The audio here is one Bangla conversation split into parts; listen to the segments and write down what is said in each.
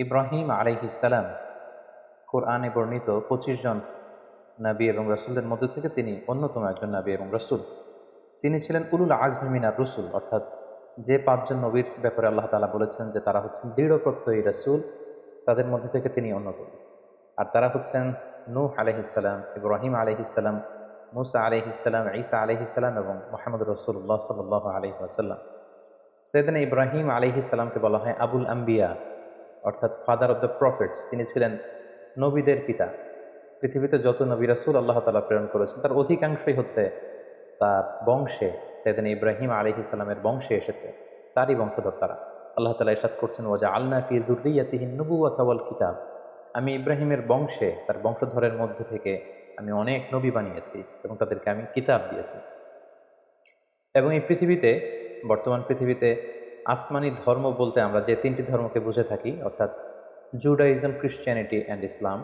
ইব্রাহিম আলাইহিসসালাম কোরআনে বর্ণিত ২৫ জন নবী এবং রাসূলদের মধ্য থেকে তিনি অন্যতম একজন নবী এবং রাসূল। তিনি ছিলেন উলুল আজমি মিনার রুসুল, অর্থাৎ যে ৫ জন নবীর ব্যাপারে আল্লাহ তাআলা বলেছেন যে তারা হচ্ছেন দৃঢ় প্রত্যয়ী রাসূল, তাদের মধ্যে থেকে তিনি অন্যতম। আর তারা হচ্ছেন নূহ আলাইহিসসালাম, ইব্রাহিম আলাইহিসসালাম, মূসা আলাইহিসসালাম, ঈসা আলাইহিসসালাম এবং মুহাম্মদুর রাসূলুল্লাহ সাল্লাল্লাহু আলাইহি ওয়াসাল্লাম। সাইয়েদনা ইব্রাহিম আলাইহিসসালামকে বলা হয় আবুল আম্বিয়া, অর্থাৎ ফাদার অব দ্য প্রফেটস। তিনি ছিলেন নবীদের পিতা। পৃথিবীতে যত নবী রাসূল আল্লাহ তাআলা প্রেরণ করেছেন তার অধিকাংশই হচ্ছে তার বংশে, সাইয়েদনা ইব্রাহিম আলাইহিসসালামের বংশে এসেছে, তারই বংশধর তারা। আল্লাহ তাআলা ইরশাদ করছেন, ওয়াজআলনা ফি যুররিয়্যাতিহিন নুবুওয়াতা ওয়াল কিতাব। আমি ইব্রাহিমের বংশে, তার বংশধরের মধ্য থেকে আমি অনেক নবী বানিয়েছি এবং তাদেরকে আমি কিতাব দিয়েছি। এবং এই পৃথিবীতে, বর্তমান পৃথিবীতে আসমানি ধর্ম বলতে আমরা যে ৩টি ধর্মকে বুঝে থাকি, অর্থাৎ জুডাইজম, ক্রিশ্চিয়ানিটি অ্যান্ড ইসলাম,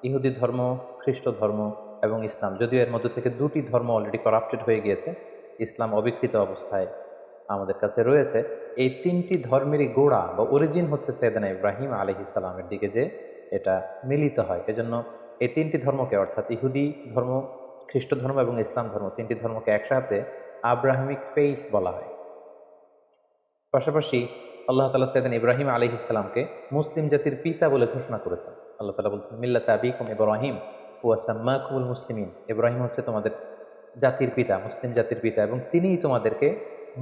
ইহুদি ধর্ম, খ্রিস্ট ধর্ম এবং ইসলাম। যদিও এর মধ্যে থেকে ২টি ধর্ম অলরেডি করাপ্টেড হয়ে গিয়েছে, ইসলাম অবিকৃত অবস্থায় আমাদের কাছে রয়েছে। এই ৩টি ধর্মেরই গোড়া বা অরিজিন হচ্ছে সাইয়েদনা ইব্রাহিম আলাইহিসসালামের দিকে যে এটা মিলিত হয়। এজন্য এই ৩টি ধর্মকে, অর্থাৎ ইহুদি ধর্ম, খ্রিস্ট ধর্ম এবং ইসলাম ধর্ম, ৩টি ধর্মকে একসাথে আব্রাহামিক ফেইথ বলা হয়। পাশাপাশি আল্লাহ তাআলা সাইয়েদনা ইব্রাহিম আলাইহিসসালামকে মুসলিম জাতির পিতা বলে ঘোষণা করেছেন। আল্লাহ তাআলা বলছেন, মিল্লাতা আবিকুম ইব্রাহিম ওয়া সাম্মাকুমুল মুসলিমিন। ইব্রাহিম হচ্ছে তোমাদের জাতির পিতা, মুসলিম জাতির পিতা, এবং তিনিই তোমাদেরকে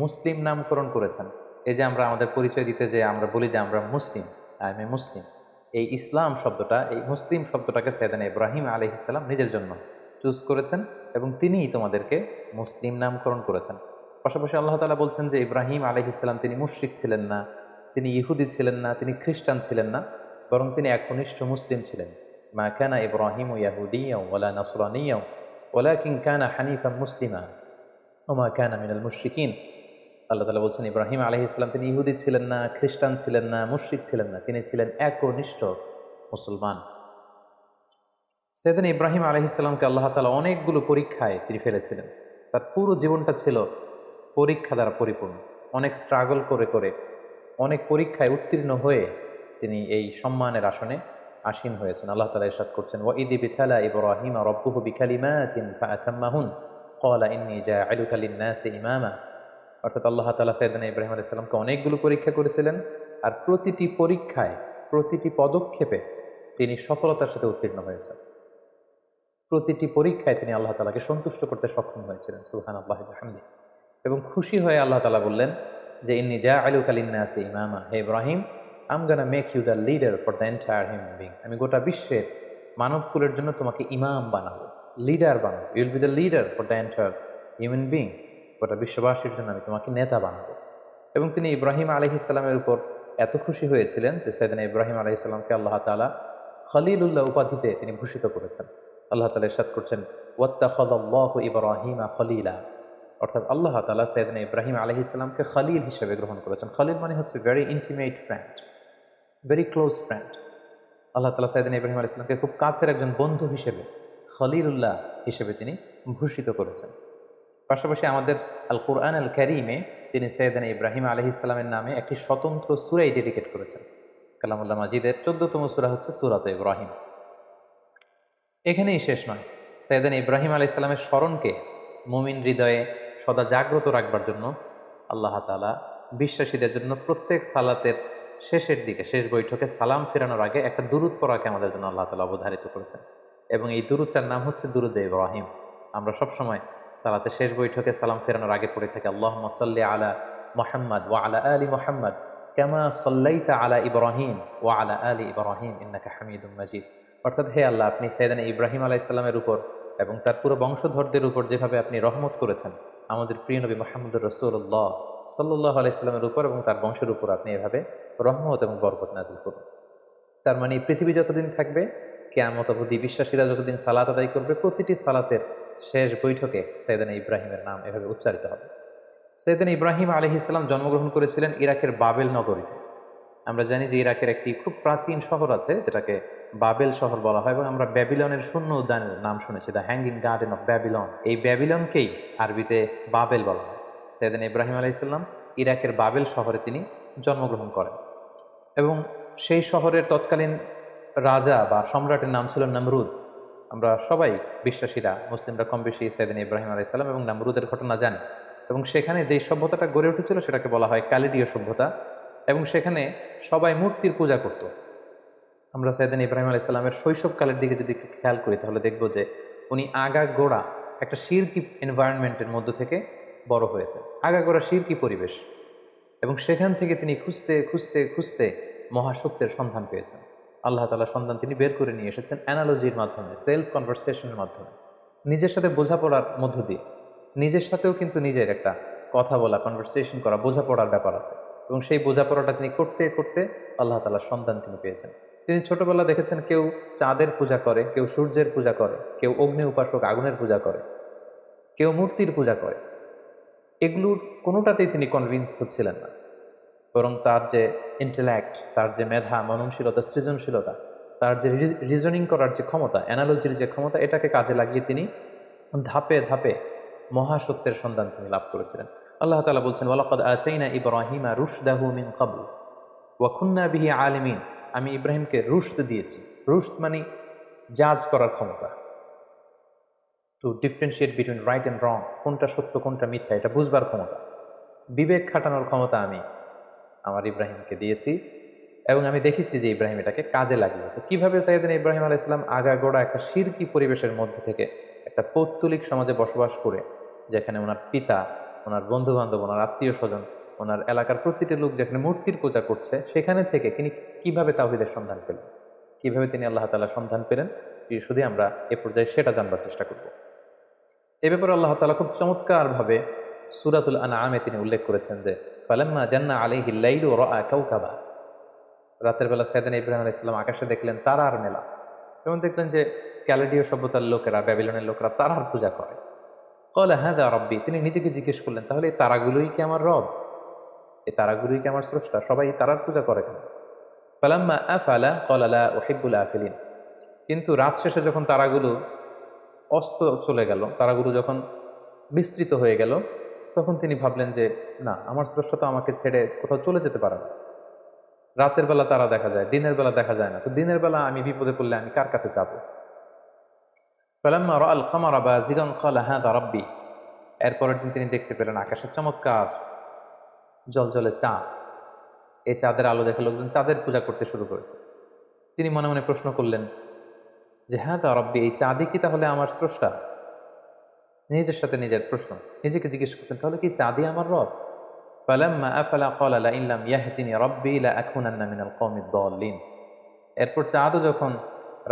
মুসলিম নামকরণ করেছেন। এই যে আমরা আমাদের পরিচয় দিতে যে আমরা বলি যে আমরা মুসলিম, আই এম এ মুসলিম, এই ইসলাম শব্দটা, এই মুসলিম শব্দটাকে সাইয়েদনা ইব্রাহিম আলাইহিসসালাম নিজের জন্য চুজ করেছেন এবং তিনিই তোমাদেরকে মুসলিম নামকরণ করেছেন। পাশাপাশি আল্লাহ তাআলা বলছেন যে ইব্রাহিম আলাইহিসসালাম তিনি মুশরিক ছিলেন না, তিনি ইহুদি ছিলেন না, তিনি খ্রিস্টান ছিলেন না, বরং তিনি একনিষ্ঠ মুসলিম ছিলেন। মা কানা ইব্রাহিমু ইয়াহুদিয়্যাও ওয়ালা নাসরানিয়্যাও ওয়ালাকিন কানা হানিফাম মুসলিমা ওয়া মা কানা মিনাল মুশরিকিন। আল্লাহ তাআলা বলছেন ইব্রাহিম আলাইহিসসালাম তিনি ইহুদি ছিলেন না, খ্রিস্টান ছিলেন না, মুশরিক ছিলেন না, তিনি ছিলেন একনিষ্ঠ মুসলমান। সাইয়েদনা ইব্রাহিম আলাইহিসসালামকে আল্লাহ তাআলা অনেকগুলো পরীক্ষায় তিনি ফেলেছিলেন। তার পুরো জীবনটা ছিল পরীক্ষা দ্বারা পরিপূর্ণ। অনেক স্ট্রাগল করে করে, অনেক পরীক্ষায় উত্তীর্ণ হয়ে তিনি এই সম্মানের আসনে আসীন হয়েছেন। আল্লাহ তাআলা ইরশাদ করছেন, ওয়া ইয ইবতালা ইব্রাহিমা রাব্বুহু বিকালিমাতিন ফাআতাম্মাহুন ক্বালা ইন্নী জাইলুকা লিন-নাসি ইমামা। অর্থাৎ আল্লাহ তাআলা সাইয়েদনা ইব্রাহিম আলাইহিস সালামকে অনেকগুলো পরীক্ষা করেছিলেন, আর প্রতিটি পরীক্ষায়, প্রতিটি পদক্ষেপে তিনি সফলতার সাথে উত্তীর্ণ হয়েছেন। প্রতিটি পরীক্ষায় তিনি আল্লাহ তাআলাকে সন্তুষ্ট করতে সক্ষম হয়েছিলেন। সুবহানাল্লাহি ওয়া বিহামদিহি। এবং খুশি হয়ে আল্লাহ তাআলা বললেন যে ইন্নী জাইলুকা লিন-নাসি ইমামা, হে Ibrahim, I am gonna make you the leader for the entire human being. আমি গোটা বিশ্বের মানবকুলের জন্য তোমাকে ইমাম বানাবো, লিডার বানাবো। You will be the leader for the entire human being. গোটা বিশ্ববাসীর জন্য আমি তোমাকে নেতা বানাবো। এবং তিনি ইব্রাহিম আলাইহিসসালামের উপর এত খুশি হয়েছিলেন যে সাইয়েদনা ইব্রাহিম আলাইহিসসালামকে আল্লাহ তাআলা খলিলুল্লাহ উপাধিতে তিনি ভূষিত করেছেন। আল্লাহ তাআলা ইরশাদ করছেন, ওয়াত্তাখাযাল্লাহু ইব্রাহিমা খলিলা। অর্থাৎ আল্লাহ তাআলা সাইয়েদনা ইব্রাহিম আলাইহিসসালামকে খলিল হিসেবে গ্রহণ করেছেন। খলিল মানে হচ্ছে very intimate friend, very close friend. Allah তাআলা সাইয়েদনা ইব্রাহিম আলাইহিস সালামকে খুব কাছের একজন বন্ধু হিসেবে, খলিলুল্লাহ হিসেবে তিনি ভূষিত করেছেন। পাশাপাশি আমাদের আল কুরআন আল কারীমে তিনি সাইয়েদনা ইব্রাহিম আলাইহিস সালামের নামে একটি স্বতন্ত্র সূরাই ডেডিকেট করেছেন। কালামুল্লাহ মাজিদের ১৪তম সূরা হচ্ছে সূরাত ইব্রাহিম। এখানেই শেষ নয়, সাইয়েদনা ইব্রাহিম আলাইহিস সালামের স্মরণকে মুমিন হৃদয়ে সদা জাগ্রত রাখবার জন্য আল্লাহ তাআলা বিশ্বাসীদের জন্য প্রত্যেক সালাতের শেষের দিকে, শেষ বৈঠকে সালাম ফেরানোর আগে একটা দুরূদ পড়াকে আমাদের জন্য আল্লাহ তাআলা অবধারিত করেছেন। এবং এই দুরূদটার নাম হচ্ছে দুরূদে ইব্রাহিম। আমরা সবসময় সালাতের শেষ বৈঠকে সালাম ফেরানোর আগে পড়ে থাকি, আল্লাহুম্মা সাল্লি আলা মুহাম্মাদ ওয়া আলা আলি মুহাম্মাদ কামা সাল্লাইতা আলা ইব্রাহিম ওয়া আলা আলি ইব্রাহিম ইন্নাকা হামিদুম মাজিদ। অর্থাৎ হে আল্লাহ, আপনি সাইয়েদনা ইব্রাহিম আলাইহিস সালামের উপর এবং তার পুরো বংশধরদের উপর যেভাবে আপনি রহমত করেছেন, আমাদের প্রিয় নবী মুহাম্মদুর রাসূলুল্লাহ সাল্লাল্লাহু আলাইহি সাল্লামের উপর এবং তার বংশের উপর আপনি এভাবে রহমত এবং বরকত নাযিল করুন। তার মানে পৃথিবী যতদিন থাকবে, কিয়ামত অবধি বিশ্বাসীরা যতদিন সালাত আদায় করবে, প্রতিটি সালাতের শেষ বৈঠকে সাইয়েদনা ইব্রাহিমের নাম এভাবে উচ্চারিত হবে। সাইয়েদনা ইব্রাহিম আলাইহিস সালাম জন্মগ্রহণ করেছিলেন ইরাকের বাবেল নগরীতে। আমরা জানি যে ইরাকের একটি খুব প্রাচীন শহর আছে যেটাকে বাবেল শহর বলা হয়, এবং আমরা ব্যাবিলনের শূন্য উদ্যানের নাম শুনেছি, the hanging garden of Babylon. এই ব্যাবিলনকেই আরবিতে বাবেল বলা হয়। সাইয়েদনা ইব্রাহিম আলাইহিস সালাম ইরাকের বাবেল শহরে তিনি জন্মগ্রহণ করেন। এবং সেই শহরের তৎকালীন রাজা বা সম্রাটের নাম ছিল নমরুদ। আমরা সবাই বিশ্বাসীরা, মুসলিমরা কম বেশি সাইয়েদনা ইব্রাহিম আলাইহিস সালাম এবং নমরুদের ঘটনা জানি। এবং সেখানে যেই সভ্যতাটা গড়ে উঠেছিল সেটাকে বলা হয় ক্যালিডীয় সভ্যতা। এবং সেখানে সবাই মূর্তির পূজা করত। আমরা সাইয়েদনা ইব্রাহিম আলাইহিস সালামের শৈশবকালের দিকে যদি একটু খেয়াল করি তাহলে দেখব যে উনি আগাগোড়া একটা শিরকি এনভায়রনমেন্টের মধ্য থেকে বড় হয়েছেন, আগাগোড়া শিরকি পরিবেশ। এবং সেখান থেকে তিনি খুঁজতে খুঁজতে খুঁজতে মহাসত্যের সন্ধান পেয়েছেন। আল্লাহ তাআলার সন্ধান তিনি বের করে নিয়ে এসেছেন অ্যানালজির মাধ্যমে, সেলফ কনভারসেশনের মাধ্যমে, নিজের সাথে বোঝাপড়ার মধ্য দিয়ে। নিজের সাথেও কিন্তু নিজের একটা কথা বলা, কনভারসেশন করা, বোঝাপড়ার ব্যাপার আছে। এবং সেই বোঝাপড়াটা তিনি করতে করতে আল্লাহ তাআলার সন্ধান তিনি পেয়েছেন। তিনি ছোটবেলা দেখেছেন কেউ চাঁদের পূজা করে, কেউ সূর্যের পূজা করে, কেউ অগ্নি উপাসক আগুনের পূজা করে, কেউ মূর্তির পূজা করে। এগুলোর কোনোটাতেই তিনি কনভিন্স হচ্ছিলেন না, বরং তার যে ইন্টেলেক্ট, তার যে মেধা, মননশীলতা, সৃজনশীলতা, তার যে রিজনিং করার যে ক্ষমতা, অ্যানালজির যে ক্ষমতা, এটাকে কাজে লাগিয়ে তিনি ধাপে ধাপে মহাসত্যের সন্ধান তিনি লাভ করেছিলেন। আল্লাহ তাআলা বলছেন, ওয়ালাকাদ আতাইনা ইব্রাহিমা রুশদাহু মিন ক্বাবল ওয়া কুন্না বিহি আলিমিন। আমি ইব্রাহিমকে রুশদ দিয়েছি। রুশদ মানে জাজ করার ক্ষমতা, two differentiate between right and রং, কোনটা সত্য কোনটা মিথ্যা এটা বুঝবার ক্ষমতা, বিবেক খাটানোর ক্ষমতা আমি আমার ইব্রাহিমকে দিয়েছি। এবং আমি দেখেছি যে ইব্রাহিম এটাকে কাজে লাগিয়েছে। কিভাবে সাইয়েদনা ইব্রাহিম আলাইহিস সালাম আগাগোড়া একটা শিরকি পরিবেশের মধ্যে থেকে একটা পৌত্তলিক সমাজে বসবাস করে, যেখানে ওনার পিতা, ওনার বন্ধু বান্ধব, ওনার আত্মীয় স্বজন, ওনার এলাকার প্রতিটি লোক যেখানে মূর্তির পূজা করছে, সেখানে থেকে তিনি কিভাবে তাওহীদের সন্ধান পেলেন, কিভাবে তিনি আল্লাহ তাআলার সন্ধান পেলেন, শুধু আমরা এ পর্যায়ে সেটা জানবার চেষ্টা করব। এ ব্যাপারে আল্লাহ তাআলা খুব চমৎকারভাবে সূরাতুল আনআমে তিনি উল্লেখ করেছেন যে ফালাম্মা জান্না আলাইহিল লাইলু রাআ কাওকাবা। রাতের বেলা সাইয়েদনা ইব্রাহিম আলাইহিস সালাম আকাশে দেখলেন তারার মেলা। যেমন দেখলেন যে ক্যালেডীয় সভ্যতার লোকেরা, ব্যাবিলনের লোকেরা তারার পূজা করে। ক্বালা হাযা রাব্বী, তিনি নিজেকে জিজ্ঞেস করলেন তাহলে এই তারাগুলোই কি আমার রব? এই তারাগুলোই কি আমার স্রষ্টা? সবাই এই তারার পূজা করে কেন? ফালাম্মা আফালা ক্বালা লা উহিব্বুল আফিলিন। কিন্তু রাত শেষে যখন তারাগুলো অস্ত চলে গেল, তারাগুলো যখন বিস্তৃত হয়ে গেল, তখন তিনি ভাবলেন যে না, আমার স্রষ্টা তো আমাকে ছেড়ে কোথাও চলে যেতে পারে না। রাতের বেলা তারা দেখা যায়, দিনের বেলা দেখা যায় না, তো দিনের বেলা আমি বিপদে পড়লে আমি কার কাছে যাব? ফালাম্মা রাআল কামারা বাযিগান ক্বালা হাযা রাব্বী। এরপরের দিন তিনি দেখতে পেলেন আকাশে চমৎকার জ্বলজ্বলে চাঁদ। এই চাঁদের আলো দেখে লোকজন চাঁদের পূজা করতে শুরু করেছে। তিনি মনে মনে প্রশ্ন করলেন যে হাযা রাব্বী, এই চাঁদই কি তাহলে আমার স্রষ্টা? নিজের সাথে নিজের প্রশ্ন, নিজেকে জিজ্ঞেস করতেন তাহলে কি চাঁদই আমার রব? ফালাম্মা আফালা ক্বালা লাইন লাম ইয়াহদিনি রাব্বী লাআকুনান্না মিনাল কওমিদ দাল্লিন। এরপর চাঁদও যখন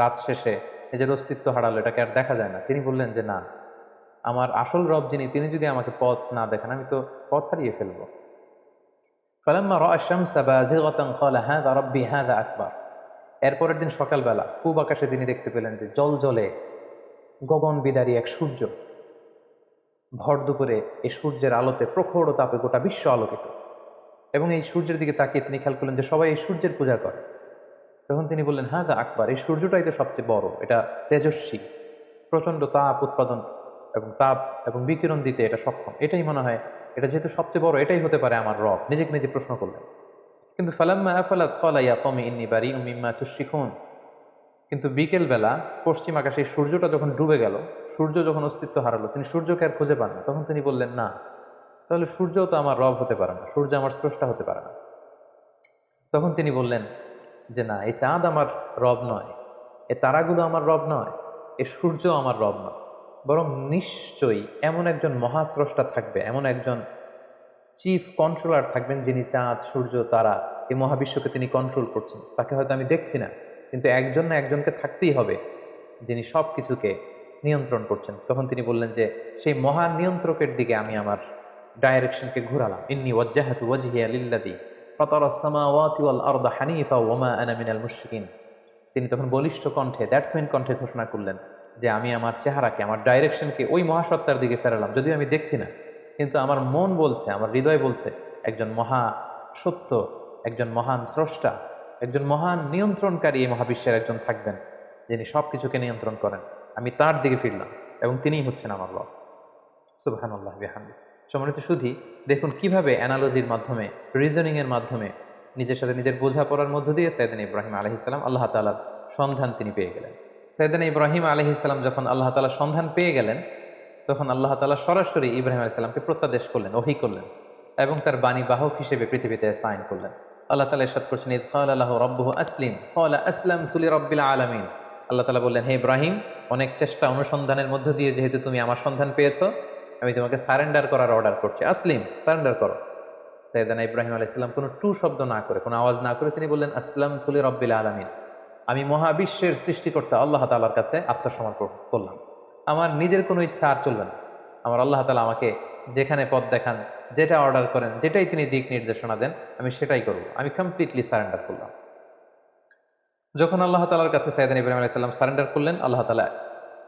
রাত শেষে নিজের অস্তিত্ব হারালো, এটাকে আর দেখা যায় না, তিনি বললেন যে না, আমার আসল রব যিনি, তিনি যদি আমাকে পথ না দেখান আমি তো পথ হারিয়ে ফেলবো। ফালাম্মা রাআ আশ-শামসা বাযিগাতান ক্বালা হাযা রাব্বী হাযা আকবার। এরপরের দিন সকালবেলা পূব আকাশে তিনি দেখতে পেলেন যে জ্বলজ্বলে গগন বিদারী এক সূর্য। ভর দুপুরে এই সূর্যের আলোতে প্রখর তাপে গোটা বিশ্ব আলোকিত। এবং এই সূর্যের দিকে তাকিয়ে তিনি খেয়াল করলেন যে সবাই এই সূর্যের পূজা করে। তখন তিনি বললেন হাযা আকবার, এই সূর্যটাই তো সবচেয়ে বড়, এটা তেজস্বী, প্রচণ্ড তাপ উৎপাদন এবং তাপ এবং বিকিরণ দিতে এটা সক্ষম, এটাই মনে হয়, এটা যেহেতু সবচেয়ে বড়, এটাই হতে পারে আমার রব। নিজেকে নিজে প্রশ্ন করলেন। কিন্তু ফালাম্মা আফালাত ক্বালা ইয়া কওমি ইন্নী বারিউম মিম্মা তুশরিকুন। কিন্তু বিকেলবেলা পশ্চিম আকাশে সূর্যটা যখন ডুবে গেল, সূর্য যখন অস্তিত্ব হারালো, তিনি সূর্যকে আর খুঁজে পান না। তখন তিনি বললেন না, তাহলে সূর্যও তো আমার রব হতে পারে না, সূর্য আমার স্রষ্টা হতে পারে না। তখন তিনি বললেন যে না, এই চাঁদ আমার রব নয়, এ তারাগুলো আমার রব নয়, এ সূর্য আমার রব নয়, বরং নিশ্চয়ই এমন একজন মহাস্রষ্টা থাকবে, এমন একজন চিফ কন্ট্রোলার থাকবেন যিনি চাঁদ, সূর্য, তারা, এই মহাবিশ্বকে তিনি কন্ট্রোল করছেন। তাকে হয়তো আমি দেখছি না, কিন্তু একজন না একজনকে থাকতেই হবে যিনি সব কিছুকে নিয়ন্ত্রণ করছেন। তখন তিনি বললেন যে সেই মহান নিয়ন্ত্রকের দিকে আমি আমার ডাইরেকশনকে ঘুরালাম। ইন্নী ওয়াজ্জাহাতু ওয়াজহিয়া লিল্লাযী ফাতারাস সামাওয়াতি ওয়াল আরদা হানিফা ওয়া মা আনা মিনাল মুশরিকিন। তিনি তখন বলিষ্ঠ কণ্ঠে, দ্ব্যর্থহীন কণ্ঠে ঘোষণা করলেন যে আমি আমার চেহারাকে, আমার ডাইরেকশনকে ওই মহাসত্তার দিকে ফেরালাম, যদিও আমি দেখছি না, কিন্তু আমার মন বলছে, আমার হৃদয় বলছে একজন মহা সত্য, একজন মহান স্রষ্টা, একজন মহান নিয়ন্ত্রণকারী এই মহাবিশ্বের একজন থাকবেন যিনি সব কিছুকে নিয়ন্ত্রণ করেন। আমি তার দিকে ফিরলাম এবং তিনিই হচ্ছেন আমার রব। সুবহানাল্লাহ বিহামদিহি। সম্মানিত সুধী, দেখুন কিভাবে অ্যানালজির মাধ্যমে, রিজনিং এর মাধ্যমে নিজের সাথে নিজের বোঝাপড়ার মধ্য দিয়ে সাইয়েদনা ইব্রাহিম আলাইহিসসালাম আল্লাহ তাআলার সন্ধান তিনি পেয়ে গেলেন। সাইয়েদনা ইব্রাহিম আলাইহিসসালাম যখন আল্লাহ তাআলার সন্ধান পেয়ে গেলেন, তখন আল্লাহ তাআলা সরাসরি ইব্রাহিম আলাইহিস সালামকে প্রত্যাদেশ করলেন, ওহী করলেন এবং তার বাণী বাহক হিসেবে পৃথিবীতে সাইন করলেন। আল্লাহ তাআলা ইরশাদ করছেন, ইয ক্বালা লাহু রাব্বুহু আসলিম ক্বালা আসলামতু লিরাব্বিল আলামিন। আল্লাহ তাআলা বললেন, হে ইব্রাহিম, অনেক চেষ্টা অনুসন্ধানের মধ্য দিয়ে যেহেতু তুমি আমার সন্ধান পেয়েছো, আমি তোমাকে সারেন্ডার করার অর্ডার করছি। আসলিম, সারেন্ডার করো। সাইয়েদনা ইব্রাহিম আলাইহিস সালাম কোনো টু শব্দ না করে, কোনো আওয়াজ না করে তিনি বললেন, আসলামতু লিরাব্বিল আলামিন, আমি মহাবিশ্বের সৃষ্টিকর্তা আল্লাহ তাআলার কাছে আত্মসমর্পণ করলাম। আমার নিজের কোনো ইচ্ছা আর চলবে না। আমার আল্লাহ তাআলা আমাকে যেখানে পথ দেখান, যেটা অর্ডার করেন, যেটাই তিনি দিক নির্দেশনা দেন, আমি সেটাই করব। আমি কমপ্লিটলি সারেন্ডার করলাম। যখন আল্লাহ তাআলার কাছে সাইয়েদনা ইব্রাহিম আলাইহিস সালাম সারেন্ডার করলেন, আল্লাহ তাআলা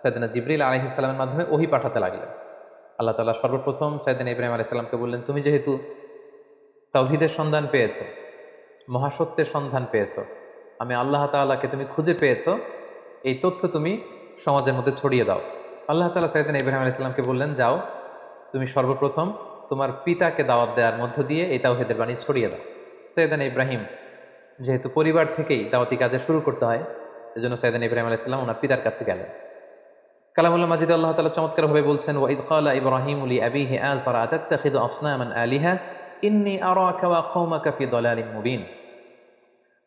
সাইয়েদনা জিবরিল আলাইহিস সালামের মাধ্যমে ওহী পাঠাতে লাগলেন। আল্লাহ তাআলা সর্বপ্রথম সাইয়েদনা ইব্রাহিম আলাইহিস সালামকে বললেন, তুমি যেহেতু তাওহীদের সন্ধান পেয়েছো, মহাসত্যের সন্ধান পেয়েছো, আমি আল্লাহ তাআলাকে তুমি খুঁজে পেয়েছো, এই তথ্য তুমি সমাজের মধ্যে ছড়িয়ে দাও। আল্লাহ তাআলা সাইয়েদনা ইব্রাহিম আলাইহিস সালামকে বললেন, যাও তুমি সর্বপ্রথম তোমার পিতাকে দাওয়াত দেওয়ার মধ্য দিয়ে এই তাওহীদের বাণী ছড়িয়ে দাও। সাইয়েদনা ইব্রাহিম যেহেতু পরিবার থেকেই দাওয়াতি কাজে শুরু করতে হয়, এজন্য সাইয়েদনা ইব্রাহিম আলাইহিস সালাম ওনার পিতার কাছে গেলেন। কালামুল্লাহ মাজিদে আল্লাহ তাআলা চমৎকারভাবে বলছেন, ওয়া ইয ক্বালা ইব্রাহিমু লিআবিহি আযরা আতাত্তাখিযু আসনামান আলিহা ইন্নী আরাকা ওয়া কওমাকা ফি দালালিম মুবিন।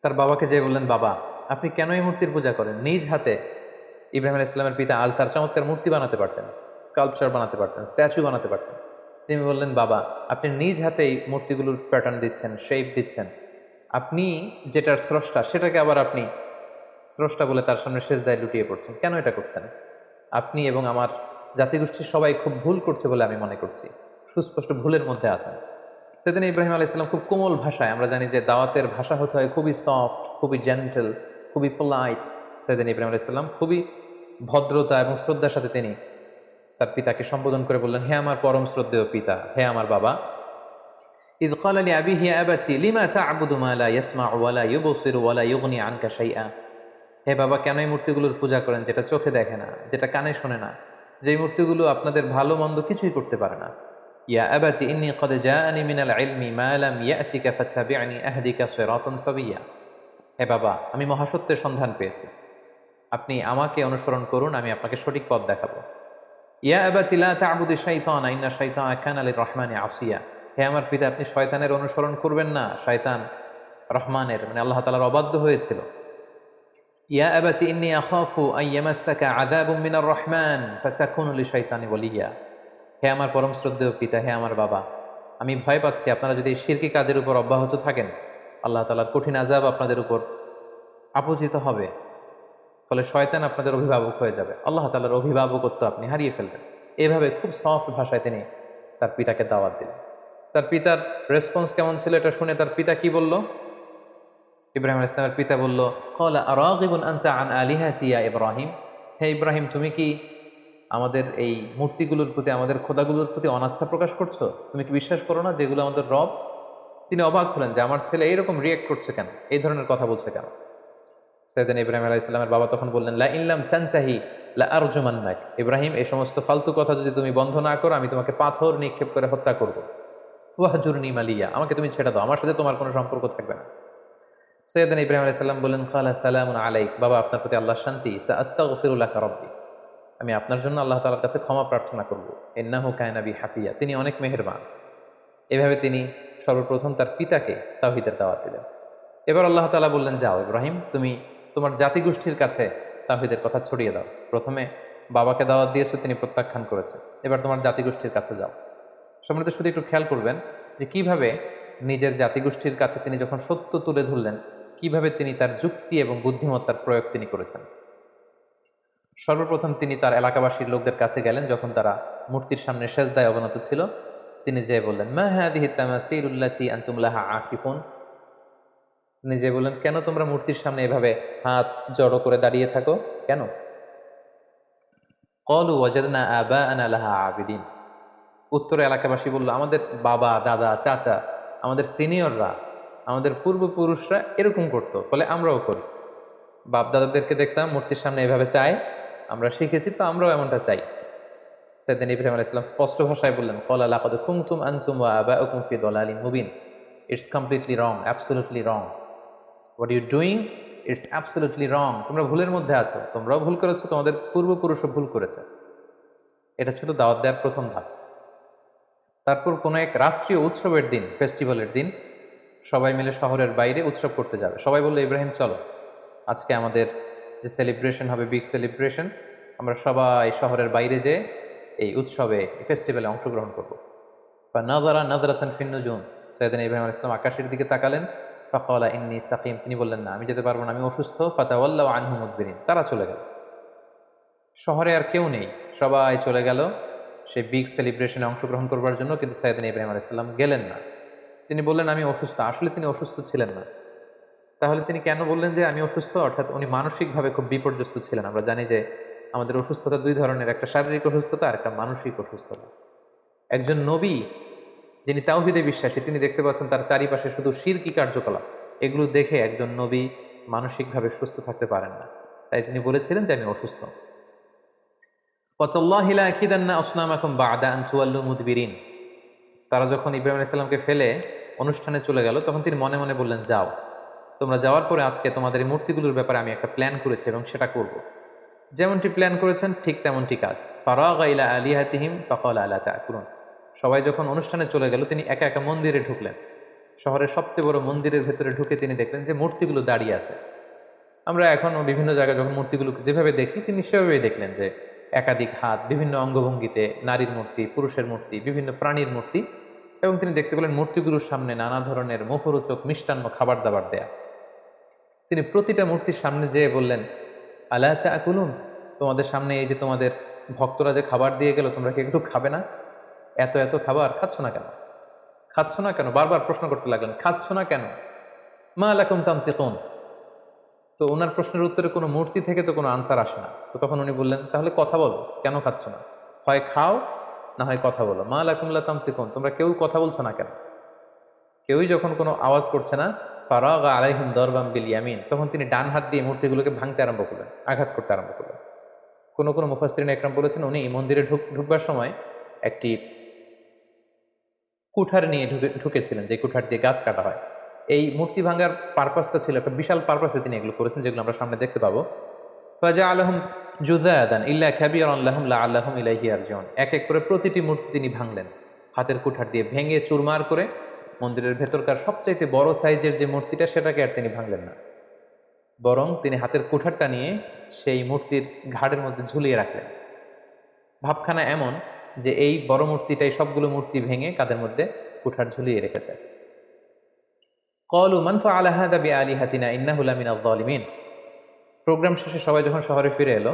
তার বাবাকে যে বললেন, বাবা আপনি কেন এই মূর্তির পূজা করেন? নিজ হাতে ইব্রাহিম আলাইহিস সালামের পিতা আজহার চমৎকার মূর্তি বানাতে পারতেন, স্কাল্পচার বানাতে পারতেন, স্ট্যাচু বানাতে পারতেন। তিনি বললেন, বাবা আপনি নিজ হাতেই মূর্তিগুলোর প্যাটার্ন দিচ্ছেন, শেপ দিচ্ছেন, আপনি যেটার স্রষ্টা সেটাকে আবার আপনি স্রষ্টা বলে তার সামনে সেজদায় লুটিয়ে পড়ছেন, কেন এটা করছেন? আপনি এবং আমার জাতিগোষ্ঠীর সবাই খুব ভুল করছে বলে আমি মনে করছি, সুস্পষ্ট ভুলের মধ্যে আছেন। সেদিন ইব্রাহিম আলাইহিস সালাম খুব কোমল ভাষায়, আমরা জানি যে দাওয়াতের ভাষা হতে হয় খুবই সফট, খুবই জেন্টেল, খুবই পোলাইট। সেদিন ইব্রাহিম আলাইহিস সালাম খুবই ভদ্রতা এবং শ্রদ্ধার সাথে তিনি তার পিতাকে সম্বোধন করে বললেন, হে আমার পরম শ্রদ্ধেয় পিতা, হে আমার বাবা। ইয ক্বালা লিআবিহি ইয়া আবাতি লিমা তা'বুদু মা লা ইয়াসমা'ু ওয়া লা ইউবসিরু ওয়া লা ইউগনি আনকা শাইআ। হে বাবা, কেন এই মূর্তিগুলোর পূজা করেন যেটা চোখে দেখে না, যেটা কানে শোনে না, যেই মূর্তিগুলো আপনাদের ভালো মন্দ কিছুই করতে পারে না। ইয়া আবাতি ইন্নী ক্বাদ জাআনি মিনাল ইলমি মা লাম ইয়াতিকা ফাত্তাবি'নি আহদিকা সিরাতান সাবিয়্যা। হে বাবা, আমি মহাসত্যের সন্ধান পেয়েছি, আপনি আমাকে অনুসরণ করুন, আমি আপনাকে সঠিক পথ দেখাবো। ইয়া আবাতি লা তা'বুদিশ শাইতানা ইন্না শাইতানা কানা লির-রাহমানি আসিয়া। হে আমার পিতা, আপনি শয়তানের অনুসরণ করবেন না, শয়তান রহমানের মানে আল্লাহ তাআলার অবাধ্য হয়েছিল। ইয়া আবাতি ইন্নী আখাফু আন ইয়ামাসসাকা আযাবুম মিনার রহমান ফাতাকুনু লিশ-শাইতানি ওয়ালিয়্যা। হে আমার পরম শ্রদ্ধেয় পিতা, হে আমার বাবা, আমি ভয় পাচ্ছি আপনারা যদি এই শিরকি কাজের উপর অব্যাহত থাকেন, আল্লাহ তাআলার কঠিন আযাব আপনাদের উপর আপতিত হবে, ফলে শয়তান আপনাদের অভিভাবক হয়ে যাবে, আল্লাহ তাআলার অভিভাবকত্ব আপনি হারিয়ে ফেলবেন। এভাবে খুব সফট ভাষায় তিনি তার পিতাকে দাওয়াত দিলেন। তার পিতার রেসপন্স কেমন ছিল এটা শুনে তার পিতা কি বলল? ইব্রাহিম আলাইহিস সালামের পিতা বলল, ক্বালা আরাগিবুন আনতা আন আলিহাতি ইয়া ইব্রাহিম। হে ইব্রাহিম, তুমি কি আমাদের এই মূর্তিগুলোর প্রতি, আমাদের খোদাগুলোর প্রতি অনাস্থা প্রকাশ করছো? তুমি কি বিশ্বাস করো না যেগুলো আমাদের রব? তিনি অবাক হলেন যে আমার ছেলে এইরকম রিয়েক্ট করছে কেন, এই ধরনের কথা বলছে কেন। সাইয়েদনা ইব্রাহিম আলাইহিস সালামের বাবা তখন বললেন, লা ইন লাম তানতাহি লা আরজুমান্নাক। ইব্রাহিম, এই সমস্ত ফালতু কথা যদি তুমি বন্ধ না করো, আমি তোমাকে পাথর নিক্ষেপ করে হত্যা করব। ওয়াহজুরনি মালিয়া, আমাকে তুমি ছেড়ে দাও, আমার সাথে তোমার কোনো সম্পর্ক থাকবে না। সাইয়েদনা ইব্রাহিম আলাইহিস সালাম বললেন, ক্বালা সালামুন আলাইক। বাবা, আপনার প্রতি আল্লাহর শান্তি। সাআস্তাগফিরু লাকা রাব্বি, আমি আপনার জন্য আল্লাহ তাআলার কাছে ক্ষমা প্রার্থনা করব। ইন্নাহু কানা বি হাফিয়া, তিনি অনেক মেহেরবান। এভাবে তিনি সর্বপ্রথম তার পিতাকে তাওহীদের দাওয়াত দিলেন। এবার আল্লাহ তাআলা বললেন, যাও ইব্রাহিম, তুমি তোমার জাতিগোষ্ঠীর কাছে তাওহীদের কথা ছড়িয়ে দাও। প্রথমে বাবাকে দাওয়াত দিয়েছো, তিনি প্রত্যাখ্যান করেছে, এবার তোমার জাতিগোষ্ঠীর কাছে যাও। সম্মানিত, শুধু একটু খেয়াল করবেন যে কিভাবে নিজের জাতিগোষ্ঠীর কাছে তিনি যখন সত্য তুলে ধরলেন, কিভাবে তিনি তার যুক্তি এবং বুদ্ধিমত্তার প্রয়োগ তিনি করেছেন। সর্বপ্রথম তিনি তার এলাকাবাসীর লোকদের কাছে গেলেন, যখন তারা মূর্তির সামনে সেজদায় অবনত ছিল। তিনি যে বললেন, মা হাদিহি তামাসিলুল্লাতী আনতুম লাহা আকিফুন। তিনি যে বললেন, কেন তোমরা মূর্তির সামনে এভাবে হাত জড়ো করে দাঁড়িয়ে থাকো কেন? ক্বালু ওয়াজাদনা আবাআনা লাহা আবিদিন। উত্তরে এলাকাবাসী বলল, আমাদের বাবা, দাদা, চাচা, আমাদের সিনিয়ররা, আমাদের পূর্বপুরুষরা এরকম করতো, ফলে আমরাও করি। বাপ দাদাদেরকে দেখতাম মূর্তির সামনে এভাবে চায়, আমরা শিখেছি, তো আমরাও এমনটা চাই। সাইয়েদনা ইব্রাহিম আলাইহিস সালাম স্পষ্ট ভাষায় বললেন, ক্বালা লাকাদ কুনতুম আনতুম ওয়া আবাউকুম ফি দালালিন মুবিন। It's completely wrong, absolutely wrong. What you doing, it's absolutely wrong. তোমরা ভুলের মধ্যে আছো, তোমরাও ভুল করেছো, তোমাদের পূর্বপুরুষও ভুল করেছে। এটা ছিল দাওয়াত দেওয়ার প্রথম ধাপ। তারপর কোনো এক রাষ্ট্রীয় উৎসবের দিন, ফেস্টিভ্যালের দিন, সবাই মিলে শহরের বাইরে উৎসব করতে যাবে। সবাই বললো, ইব্রাহিম চলো, আজকে আমাদের যে সেলিব্রেশন হবে, বিগ সেলিব্রেশন, আমরা সবাই শহরের বাইরে যেয়ে এই উৎসবে, ফেস্টিভ্যালে অংশগ্রহণ করবো। বা নাজারা নাজরাতান ফিন নুজুম, সাইয়েদনা ইব্রাহিম আলাইহিস সালাম আকাশের দিকে তাকালেন। ফাকালা ইন্নী সাকিম, তিনি বললেন না, আমি যেতে পারবো না, আমি অসুস্থ। ফাতাওয়াল্লাউ আনহু মুদবিরিন, তারা চলে গেল। শহরে আর কেউ নেই, সবাই চলে গেল সেই বিগ সেলিব্রেশনে অংশগ্রহণ করবার জন্য, কিন্তু সাইয়েদনা ইব্রাহিম আলাইহিস সালাম গেলেন না। তিনি বললেন আমি অসুস্থ। আসলে তিনি অসুস্থ ছিলেন না। তাহলে তিনি কেন বললেন যে আমি অসুস্থ? অর্থাৎ উনি মানসিকভাবে খুব বিপর্যস্ত ছিলেন। আমরা জানি যে আমাদের অসুস্থতা দুই ধরনের, একটা শারীরিক অসুস্থতা আর একটা মানসিক অসুস্থতা। একজন নবী যিনি তাওহীদে বিশ্বাসী, তিনি দেখতে পাচ্ছেন তার চারিপাশে শুধু শিরকি কার্যকলাপ। এগুলো দেখে একজন নবী মানসিকভাবে সুস্থ থাকতে পারেন না। তাই তিনি বলেছিলেন যে আমি অসুস্থ। ওয়াতাল্লাহি লা আকিদান্না আসনামাকুম বা'দা আন তুওয়াল্লু মুদবিরিন। তারা যখন ইব্রাহিম আলাইহিস সালামকে ফেলে অনুষ্ঠানে চলে গেল, তখন তিনি মনে মনে বললেন, যাও, তোমরা যাওয়ার পরে আজকে তোমাদের এই মূর্তিগুলোর ব্যাপারে আমি একটা প্ল্যান করেছি এবং সেটা করব। যেমনটি প্ল্যান করেছেন ঠিক তেমনটি কাজ। ফারাগা ইলা আলিহাতিহিম ফাকালা আলা তাকুলুন। সবাই যখন অনুষ্ঠানে চলে গেল, তিনি একা একা মন্দিরে ঢুকলেন। শহরের সবচেয়ে বড় মন্দিরের ভেতরে ঢুকে তিনি দেখলেন যে মূর্তিগুলো দাঁড়িয়ে আছে। আমরা এখন বিভিন্ন জায়গায় যখন মূর্তিগুলোকে যেভাবে দেখি, তিনি সেভাবেই দেখলেন যে একাধিক হাত, বিভিন্ন অঙ্গভঙ্গিতে, নারীর মূর্তি, পুরুষের মূর্তি, বিভিন্ন প্রাণীর মূর্তি। এবং তিনি দেখতে পেলেন মূর্তিগুলোর সামনে নানা ধরনের মুখরোচক মিষ্টান্ন খাবার দাবার দেয়া। তিনি প্রতিটা মূর্তির সামনে যেয়ে বললেন, আলা তাকুলুন, তোমাদের সামনে এই যে তোমাদের ভক্তরা যে খাবার দিয়ে গেল, তোমরা কি একটু খাবে না? এত এত খাবার খাচ্ছ না কেন? খাচ্ছ না কেন? বারবার প্রশ্ন করতে লাগলেন, খাচ্ছ না কেন? মা লাকুম তানতিকুন। তো ওনার প্রশ্নের উত্তরে কোনো মূর্তি থেকে তো কোনো আনসার আসে না। তো তখন উনি বললেন, তাহলে কথা বলো, কেন খাচ্ছ না? হয় খাও, না হয় কথা বলো। মা লাকুম লা তানতিকুন, তোমরা কেউ কথা বলছো না কেন? কেউই যখন কোনো আওয়াজ করছে না, ফারাগা আলাইহিম দরবাম বিল ইয়ামিন, তখন তিনি ডান হাত দিয়ে মূর্তিগুলোকে ভাঙতে আরম্ভ করলেন, আঘাত করতে আরম্ভ করলেন। কোনো কোনো মুফাসসিরিন একরাম বলেছেন, উনি মন্দিরে ঢুকবার সময় একটি কুঠার নিয়ে ঢুকেছিলেন, যে কুঠার দিয়ে গাছ কাটা হয়। এই মূর্তি ভাঙার পারপাসটা ছিল একটা বিশাল পারপাসে তিনি এগুলো করেছেন, যেগুলো আমরা সামনে দেখতে পাবো। ফাজা আলহম জুদাদান ইল্লা খাবিরান লাহুম লাআল্লাহুম ইলাইহি ইয়ারজিউন। এক এক করে প্রতিটি মূর্তি তিনি ভাঙলেন, হাতের কুঠার দিয়ে ভেঙে চুরমার করে। মন্দিরের ভেতরকার সবচাইতে বড় সাইজের যে মূর্তিটা, সেটাকে আর তিনি ভাঙলেন না, বরং তিনি হাতের কুঠারটা নিয়ে সেই মূর্তির ঘাড়ের মধ্যে ঝুলিয়ে রাখলেন। ভাবখানা এমন যে এই বড় মূর্তিটাই সবগুলো মূর্তি ভেঙে কাঁধের মধ্যে কুঠার ঝুলিয়ে রেখেছে। ক্বালু মান ফাআলা হাযা বিআলিহাতিনা ইন্নাহু লামিনায যালিমিন। প্রোগ্রাম শেষে সবাই যখন শহরে ফিরে এলো,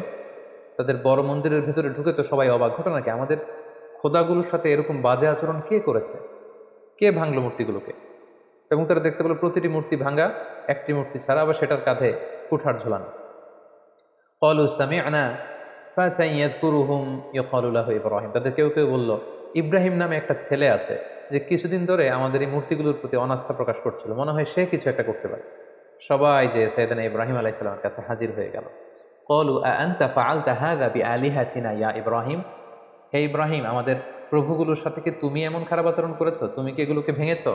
তাদের বড় মন্দিরের ভেতরে ঢুকে তো সবাই অবাক, ঘটনা কি, আমাদের খোদাগুলোর সাথে এরকম বাজে আচরণ কে করেছে? কে ভাঙলো মূর্তিগুলোকে? এবং তারা দেখতে পেল প্রতিটি মূর্তি ভাঙা, একটি মূর্তি ছাড়া আবার সেটার কাঁধে কুঠার ঝোলানো। ক্বালু সামি'না ফাতান ইয়াযকুরুহুম ইউকালু লাহু ইব্রাহিম। তাদের কেউ কেউ বলল, ইব্রাহিম নামে একটা ছেলে আছে যে কিছুদিন ধরে আমাদের এই মূর্তিগুলোর প্রতি অনাস্থা প্রকাশ করছিল, মনে হয় সে কিছু একটা করতে পারে। সবাই যে সাইয়েদনা ইব্রাহিম আলাইহিস সালামের কাছে হাজির হয়ে গেল। ক্বালু আআনতা ফাআলতা হাযা বিআলিহাতিনা ইয়া ইব্রাহিম। হে ইব্রাহিম, আমাদের প্রভুগুলোর সাথে কি তুমি এমন খারাপ আচরণ করেছো? তুমি কি এগুলোকে ভেঙেছো?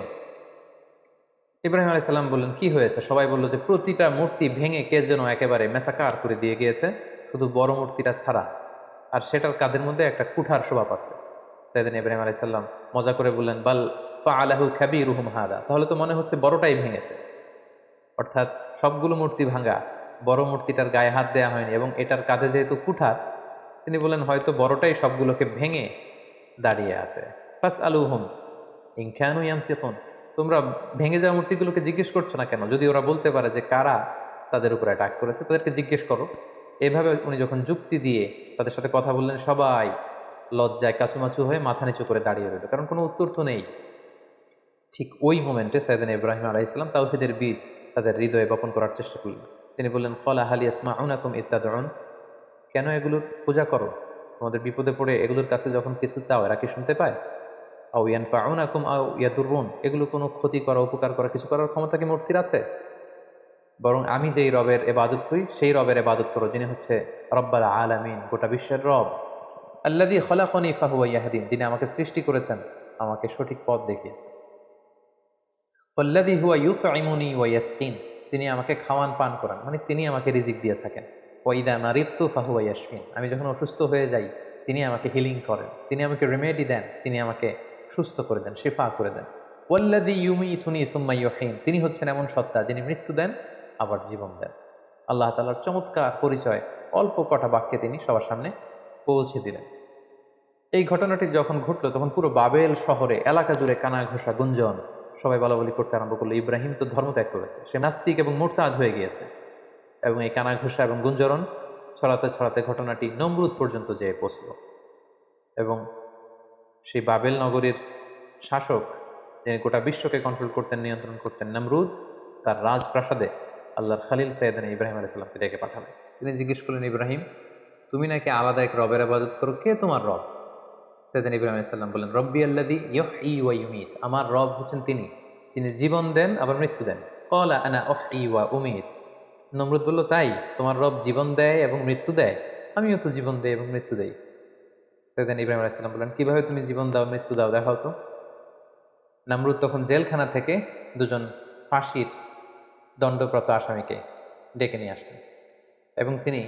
ইব্রাহিম আলাইহিস সালাম বললেন, কি হয়েছে? সবাই বলল যে প্রতিটা মূর্তি ভেঙে কে যেন একেবারে মেসাকার করে দিয়ে গিয়েছে, শুধু বড় মূর্তিটা ছাড়া। আর সেটার কাঁধের মধ্যে একটা কুঠার শোভা পাচ্ছে। সাইয়েদনা ইব্রাহিম আলাইহিস সালাম মজা করে বললেন, বাল ফাআলাহু কাবীরুহুম হাদা, তাহলে তো মনে হচ্ছে বড়টাই ভেঙেছে। অর্থাৎ সবগুলো মূর্তি ভাঙা, বড় মূর্তিটার গায়ে হাত দেওয়া হয়নি, এবং এটার কাঁধে যেহেতু কুঠার, তিনি বললেন হয়তো বড়টাই সবগুলোকে ভেঙে দাঁড়িয়ে আছে। ফাসআলুহুম ইন কানু ইয়ানতিকুন। তোমরা ভেঙে যাওয়া মূর্তিগুলোকে জিজ্ঞেস করছো না কেন? যদি ওরা বলতে পারে যে কারা তাদের উপরে অ্যাটাক করেছে, তাদেরকে জিজ্ঞেস করো। এভাবে উনি যখন যুক্তি দিয়ে তাদের সাথে কথা বললেন, সবাই লজ্জায় কাচুমাচু হয়ে মাথা নিচু করে দাঁড়িয়ে রইল, কারণ কোনো উত্তর তো নেই। ঠিক ওই মোমেন্টে সাইয়েদনা ইব্রাহিম আলাইহিস সালাম তাওহীদের বীজ তাদের হৃদয়ে বপন করার চেষ্টা করলেন। তিনি বললেন, ক্বালা হাল ইয়াসমাউনাকুম ইয তাদউন। কেন এগুলোর পূজা করো? তোমাদের বিপদে পড়ে এগুলোর কাছে যখন কিছু চাও, এরা কি শুনতে পায়? আও ইয়ানফাউনাকুম আও ইয়াদুররুন, এগুলো কোনো ক্ষতি করা, উপকার করা, কিছু করার ক্ষমতা কি মূর্তির আছে? বরং আমি যেই রবের ইবাদত করি, সেই রবের ইবাদত করো, যিনি হচ্ছে রব্বাল আলামিন, গোটা বিশ্বের রব। আল্লাযী খলাকানি ফাহুয়া ইয়াহদিন, যিনি আমাকে সৃষ্টি করেছেন, আমাকে সঠিক পথ দেখিয়েছেন। ওয়াল্লাযী হুয়া ইউতঈমুনি ওয়া ইয়াসকিন, তিনি আমাকে খাওয়ান পান করান, মানে তিনি আমাকে রিজিক দিয়ে থাকেন। ওয়া ইযা মারিদতু ফাহুয়া ইয়াশফিন, আমি যখন অসুস্থ হয়ে যাই তিনি আমাকে হিলিং করেন, তিনি আমাকে রেমেডি দেন, তিনি আমাকে সুস্থ করে দেন, শিফা করে দেন। ওয়াল্লাযী ইউমীতুনি সুম্মা ইউহয়িন, তিনি হচ্ছেন এমন সত্তা যিনি মৃত্যু দেন আবার জীবন দেন। আল্লাহ তাআলার চমৎকার পরিচয় অল্প কটা বাক্যে তিনি সবার সামনে পৌঁছে দিলেন। এই ঘটনাটি যখন ঘটলো তখন পুরো বাবেল শহরে এলাকা জুড়ে কানা ঘোষা গুঞ্জন, সবাই বলাবলি করতে আরম্ভ করলো ইব্রাহিম তো ধর্মত্যাগ করেছে, সে নাস্তিক এবং মুরতাদ হয়ে গিয়েছে। এবং এই কানা ঘোষা এবং গুঞ্জরণ ছড়াতে ছড়াতে ঘটনাটি নমরুদ পর্যন্ত যেয়ে পৌঁছল। এবং সেই বাবেল নগরীর শাসক, যিনি গোটা বিশ্বকে কন্ট্রোল করতেন, নিয়ন্ত্রণ করতেন, নমরুদ, তার রাজপ্রাসাদে আল্লাহর খালিল সৈয়দনা ইব্রাহিম আলাইহিস সালামকে ডেকে পাঠালেন। তিনি জিজ্ঞেস করলেন, ইব্রাহিম, তুমি নাকি আলাদা এক রবের ইবাদত করো, কে তোমার রব? সৈয়দনা ইব্রাহিম আলাইহিস সালাম বললেন, রব্বি আল্লাযী ইউহয়ী ওয়া ইউমীত, আমার রব হচ্ছেন তিনি, যিনি জীবন দেন আবার মৃত্যু দেন। ক্বালা আনা উহয়ী ওয়া উমীত। নমরুদ বলল, তাই তোমার রব জীবন দেয় এবং মৃত্যু দেয়? আমিও তো জীবন দেই এবং মৃত্যু দেই। সৈয়দনা ইব্রাহিম আলাইহিস সালাম বললেন, কিভাবে তুমি জীবন দাও মৃত্যু দাও, দেখাও তো। নমরুদ তখন জেলখানা থেকে দুজন ফাঁসির দণ্ডপ্রাপ্ত আসামিকে ডেকে নিয়ে আসলেন এবং তিনি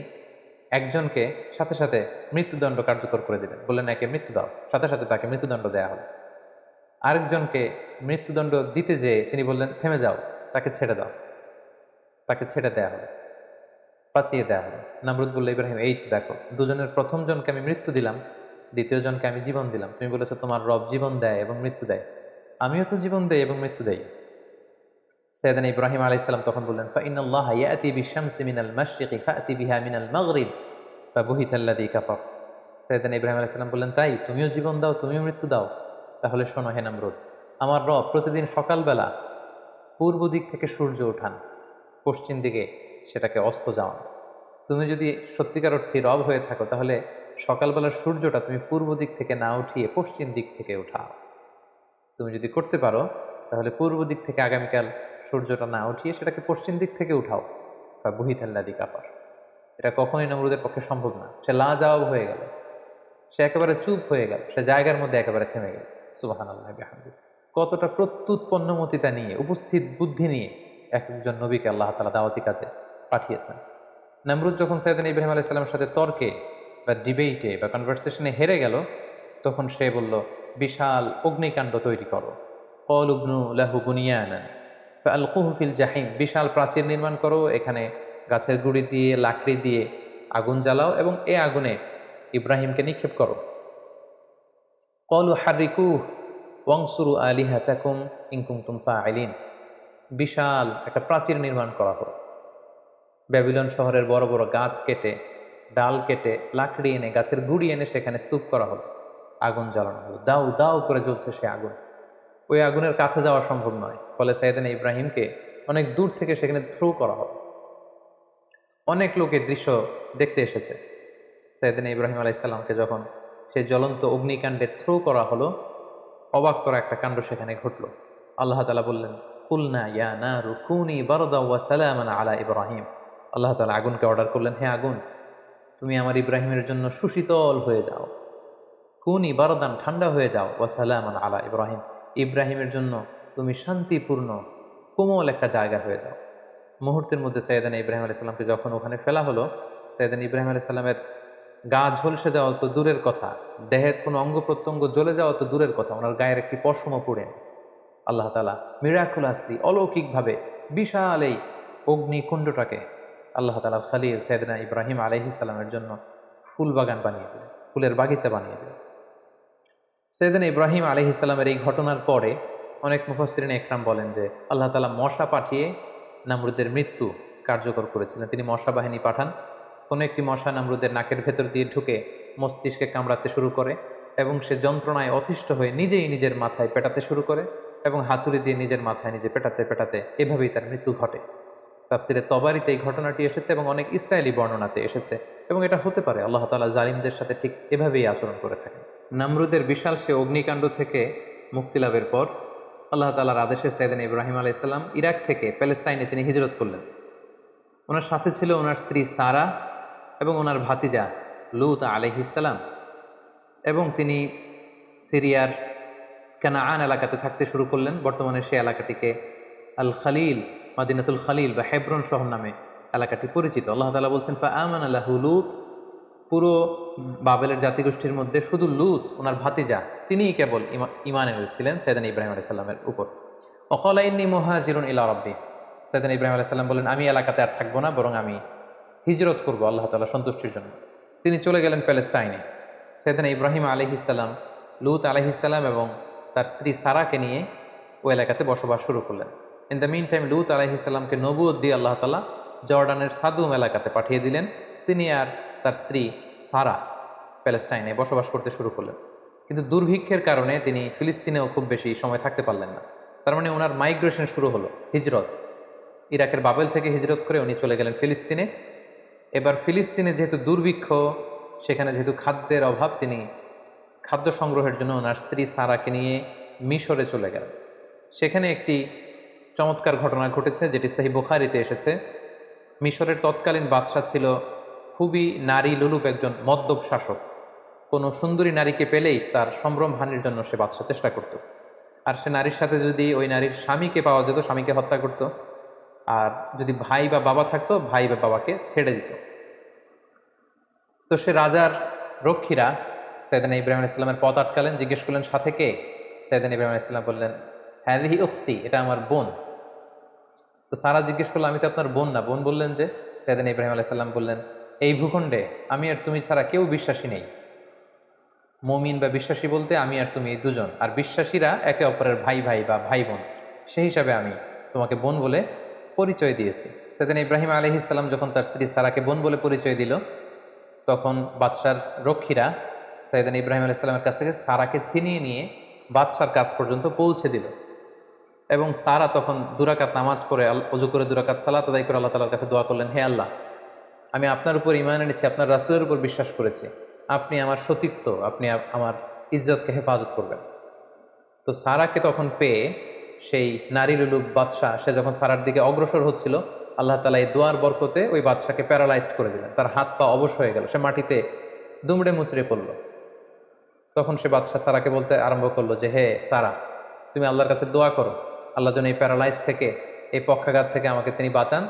একজনকে সাথে সাথে মৃত্যুদণ্ড কার্যকর করে দিলেন, বললেন, একে মৃত্যু দাও, সাথে সাথে তাকে মৃত্যুদণ্ড দেওয়া হলো। আরেকজনকে মৃত্যুদণ্ড দিতে যেয়ে তিনি বললেন, থেমে যাও, তাকে ছেড়ে দাও, তাকে ছেড়ে দেওয়া হলো, বাঁচিয়ে দেওয়া হলো। নমরুদ বলল, ইব্রাহিম, এই তো দেখো, দুজনের প্রথম জনকে আমি মৃত্যু দিলাম, দ্বিতীয় জনকে আমি জীবন দিলাম, তুমি বলেছো তোমার রব জীবন দেয় এবং মৃত্যু দেয়, আমিও তো জীবন দেই এবং মৃত্যু দেই। সৈয়দনা ইব্রাহিম আলাইহিস সালাম তখন বললেন, ফাইনাল্লাহা ইয়াতি বিশ-শামসি মিনাল মাশরিকি ফাতি বিহা মিনাল মাগরিব ফাবুহিতাল্লাযী কাফার। সৈয়দনা ইব্রাহিম আলাইহিস সালাম বললেন, তাই তুমিও জীবন দাও, তুমিও মৃত্যু দাও? তাহলে শোনো হে নমরুদ, আমার রব প্রতিদিন সকালবেলা পূর্ব দিক থেকে সূর্য ওঠান, পশ্চিম দিকে সেটাকে অস্ত যাওয়ান। তুমি যদি সত্যিকার অর্থে রব হয়ে থাকো তাহলে সকালবেলার সূর্যটা তুমি পূর্ব দিক থেকে না উঠিয়ে পশ্চিম দিক থেকে উঠাও। তুমি যদি করতে পারো তাহলে পূর্ব দিক থেকে আগামীকাল সূর্যটা না উঠিয়ে সেটাকে পশ্চিম দিক থেকে উঠাও। বুহিতাল্লাদি কাপার, এটা কখনোই নমরুদের পক্ষে সম্ভব না। সে লাজবাব হয়ে গেল, সে একেবারে চুপ হয়ে গেল, সে জায়গার মধ্যে একেবারে থেমে গেল। সুবহানাল্লাহ বিহামদিহি। কতটা প্রত্যুৎপন্নমতিতা নিয়ে, উপস্থিত বুদ্ধি নিয়ে একজন নবীকে আল্লাহ তাআলা দাওয়াতি কাজে পাঠিয়েছেন। নমরুদ যখন সৈয়দনা ইব্রাহিম আলাইহিস সালামের সাথে তর্কে বা ডিবেটে বা কনভারসেশনে হেরে গেল, তখন সে বলল, বিশাল অগ্নিকাণ্ড তৈরি করো। ক্বালু ইবনু লাহু বুনিয়ানান ফাআলকুহু ফিল জাহিম, বিশাল প্রাচীর নির্মাণ করো, এখানে গাছের গুঁড়ি দিয়ে লাকড়ি দিয়ে আগুন জ্বালাও এবং এ আগুনে ইব্রাহিমকে নিক্ষেপ করো। ক্বালু হাররিকুহু ওয়ানসুরু আলিহাতাকুম ইন কুনতুম ফাইলিন, বিশাল একটা প্রাচীর নির্মাণ করা হলো। ব্যাবিলন শহরের বড় বড় গাছ কেটে, ডাল কেটে, লাকড়ি এনে, গাছের গুঁড়ি এনে সেখানে স্তূপ করা হলো, আগুন জ্বালানো হলো, দাউ দাউ করে জ্বলছে সে আগুন। ওই আগুনের কাছে যাওয়া সম্ভব নয়, ফলে সৈয়দনা ইব্রাহিমকে অনেক দূর থেকে সেখানে থ্রো করা হলো। অনেক লোক এই দৃশ্য দেখতে এসেছে। সৈয়দনা ইব্রাহিম আলাইহিস সালামকে যখন সেই জ্বলন্ত অগ্নিকাণ্ডে থ্রো করা হলো, অবাক করা একটা কাণ্ড সেখানে ঘটলো। আল্লাহ তাআলা বললেন, কুলনা ইয়া নারু কুনি বারদাও ওয়া সালামান আলা ইব্রাহিম। আল্লাহ তাআলা আগুনকে অর্ডার করলেন, হে আগুন, তুমি আমার ইব্রাহিমের জন্য সুশীতল হয়ে যাও, কুনি বারদান, ঠান্ডা হয়ে যাও, ওয়া সালামান আলা ইব্রাহিম, ইব্রাহিমের জন্য তুমি শান্তিপূর্ণ কোমল একটা জায়গা হয়ে যাও। মুহূর্তের মধ্যে সৈয়দনা ইব্রাহিম আলাইহিস সালামকে যখন ওখানে ফেলা হলো, সৈয়দনা ইব্রাহিম আলাইহিস সালামের গা ঝলসে যাওয়া তো দূরের কথা, দেহের কোনো অঙ্গ প্রত্যঙ্গ জ্বলে যাওয়া তো দূরের কথা, ওনার গায়ের একটি পশমও পড়ে। আল্লাহ তাআলা মিরাকুলাসলি, অলৌকিকভাবে বিশাল এই অগ্নিকুণ্ডটাকে আল্লাহ তাআলার খলিল সৈয়দনা ইব্রাহিম আলাইহিস সালামের জন্য ফুল বাগান বানিয়ে দিলেন, ফুলের বাগিচা বানিয়ে দিলেন। সৈয়দনা ইব্রাহিম আলাইহিস সালামের এই ঘটনার পরে অনেক মুফাসসিরিন একরাম বলেন যে আল্লাহ তাআলা মশা পাঠিয়ে নমরুদের মৃত্যু কার্যকর করেছিলেন। তিনি মশা বাহিনী পাঠান, কোনো একটি মশা নমরুদের নাকের ভেতর দিয়ে ঢুকে মস্তিষ্কে কামড়াতে শুরু করে এবং সে যন্ত্রণায় অতিষ্ঠ হয়ে নিজেই নিজের মাথায় পেটাতে শুরু করে এবং হাতুড়ি দিয়ে নিজের মাথায় নিজে পেটাতে পেটাতে এভাবেই তার মৃত্যু ঘটে। তাফসিরে তবারিতে এই ঘটনাটি এসেছে এবং অনেক ইসরায়েলি বর্ণনাতে এসেছে এবং এটা হতে পারে আল্লাহ তাআলা জালিমদের সাথে ঠিক এভাবেই আচরণ করে থাকেন। নমরুদের বিশাল সে অগ্নিকাণ্ড থেকে মুক্তি লাভের পর আল্লাহ তাআলার আদেশে সৈয়দনা ইব্রাহিম আলাইহিস সালাম ইরাক থেকে প্যালেস্টাইনে তিনি হিজরত করলেন। ওনার সাথে ছিল ওনার স্ত্রী সারা এবং ওনার ভাতিজা লূত আলাইহিস সালাম, এবং তিনি সিরিয়ার কানাআন এলাকাতে থাকতে শুরু করলেন। বর্তমানে সে এলাকাটিকে আল খালিল, মাদিনাতুল খালিল বা হেব্রন শহর নামে এলাকাটি পরিচিত। আল্লাহ তাআলা বলছেন ফা আমানা লাহু লূত, পুরো বাবেলের জাতিগোষ্ঠীর মধ্যে শুধু লূত ওনার ভাতিজা তিনিই কেবল ঈমান এনেছিলেন সাইয়েদনা ইব্রাহিম আলাইহিস সালামের উপর। ওয়াকালা ইন্নী মুহাজিরুন ইলা রাব্বি, সাইয়েদনা ইব্রাহিম আলাইহিস সালাম বললেন আমি এলাকাতে আর থাকবো না, বরং আমি হিজরত করবো আল্লাহ তাআলার সন্তুষ্টির জন্য। তিনি চলে গেলেন প্যালেস্টাইনে। সাইয়েদনা ইব্রাহিম আলাইহিস সালাম লূত আলাইহিস সালাম এবং তার স্ত্রী সারাকে নিয়ে ওই এলাকাতে বসবাস শুরু করলেন। ইন দ্য মিন টাইম লূত আলাইহিস সালামকে নবুয়ত দিয়ে আল্লাহ তাআলা জর্ডানের সাদুম এলাকাতে পাঠিয়ে দিলেন। তিনি আর তার স্ত্রী সারা প্যালেস্টাইনে বসবাস করতে শুরু করলেন। কিন্তু দুর্ভিক্ষের কারণে তিনি ফিলিস্তিনেও খুব বেশি সময় থাকতে পারলেন না। তার মানে ওনার মাইগ্রেশন শুরু হলো, হিজরত। ইরাকের বাবেল থেকে হিজরত করে উনি চলে গেলেন ফিলিস্তিনে। এবার ফিলিস্তিনে যেহেতু দুর্ভিক্ষ, সেখানে যেহেতু খাদ্যের অভাব, তিনি খাদ্য সংগ্রহের জন্য ওনার স্ত্রী সারাকে নিয়ে মিশরে চলে গেলেন। সেখানে একটি চমৎকার ঘটনা ঘটেছে যেটি সহিহ বুখারীতে এসেছে। মিশরের তৎকালীন বাদশা ছিল খুবই নারী লোলুপ একজন মদ্যপ শাসক। কোনো সুন্দরী নারীকে পেলেই তার সম্ভ্রম হানির জন্য সে বাদশা চেষ্টা করত। আর সে নারীর সাথে যদি ওই নারীর স্বামীকে পাওয়া যেত, স্বামীকে হত্যা করত। আর যদি ভাই বা বাবা থাকতো, ভাই বা বাবাকে ছেড়ে দিত। তো সে রাজার রক্ষীরা সাইয়েদনা ইব্রাহিম আলাইহিস সালামের পথ আটকালেন, জিজ্ঞেস করলেন সাথে কে? সাইয়েদনা ইব্রাহিম আলাইহিস সালাম বললেন হাযিহি উখতি, এটা আমার বোন। তো সারা জিজ্ঞেস করলো আমি তো আপনার বোন না। বোন বললেন যে, সাইয়েদনা ইব্রাহিম আলাইহিস সালাম বললেন এই ভূখণ্ডে আমি আর তুমি ছাড়া কেউ বিশ্বাসী নেই। মুমিন বা বিশ্বাসী বলতে আমি আর তুমি এই দুজন, আর বিশ্বাসীরা একে অপরের ভাই ভাই বা ভাই বোন। সেই হিসাবে আমি তোমাকে বোন বলে পরিচয় দিয়েছি। সাইয়েদনা ইব্রাহিম আলাইহিস সালাম যখন তার স্ত্রী সারাকে বোন বলে পরিচয় দিল, তখন বাদশার রক্ষীরা সাইয়েদনা ইব্রাহিম আলাইহিস সালামের কাছ থেকে সারাকে ছিনিয়ে নিয়ে বাদশার কাছ পর্যন্ত পৌঁছে দিল। এবং সারা তখন দুরাকাত নামাজ পড়ে অজু করে দুরাকাত সালাত আদায় করে আল্লাহ তাআলার কাছে দোয়া করলেন, হে আল্লাহ, আমি আপনার উপর ঈমান এনেছি, আপনার রাসূলের উপর বিশ্বাস করেছি, আপনি আমার সতীত্ব, আপনি আমার ইজ্জতকে হেফাজত করবেন। তো সারাকে তখন পেয়ে সেই নারী লুলুপ বাদশাহ, সে যখন সারার দিকে অগ্রসর হচ্ছিল, আল্লাহ তাআলা এই দোয়ার বরকতে ওই বাদশাকে প্যারালাইজড করে দিলেন। তার হাত পা অবশ হয়ে গেল, সে মাটিতে দুমড়ে মুচড়ে পড়ল। তখন সে বাদশাহ সারাকে বলতে আরম্ভ করলো যে, হে সারা, তুমি আল্লাহর কাছে দোয়া করো, আল্লাহ যেন এই প্যারালাইজ থেকে, এই পক্ষাঘাত থেকে আমাকে তিনি বাঁচান।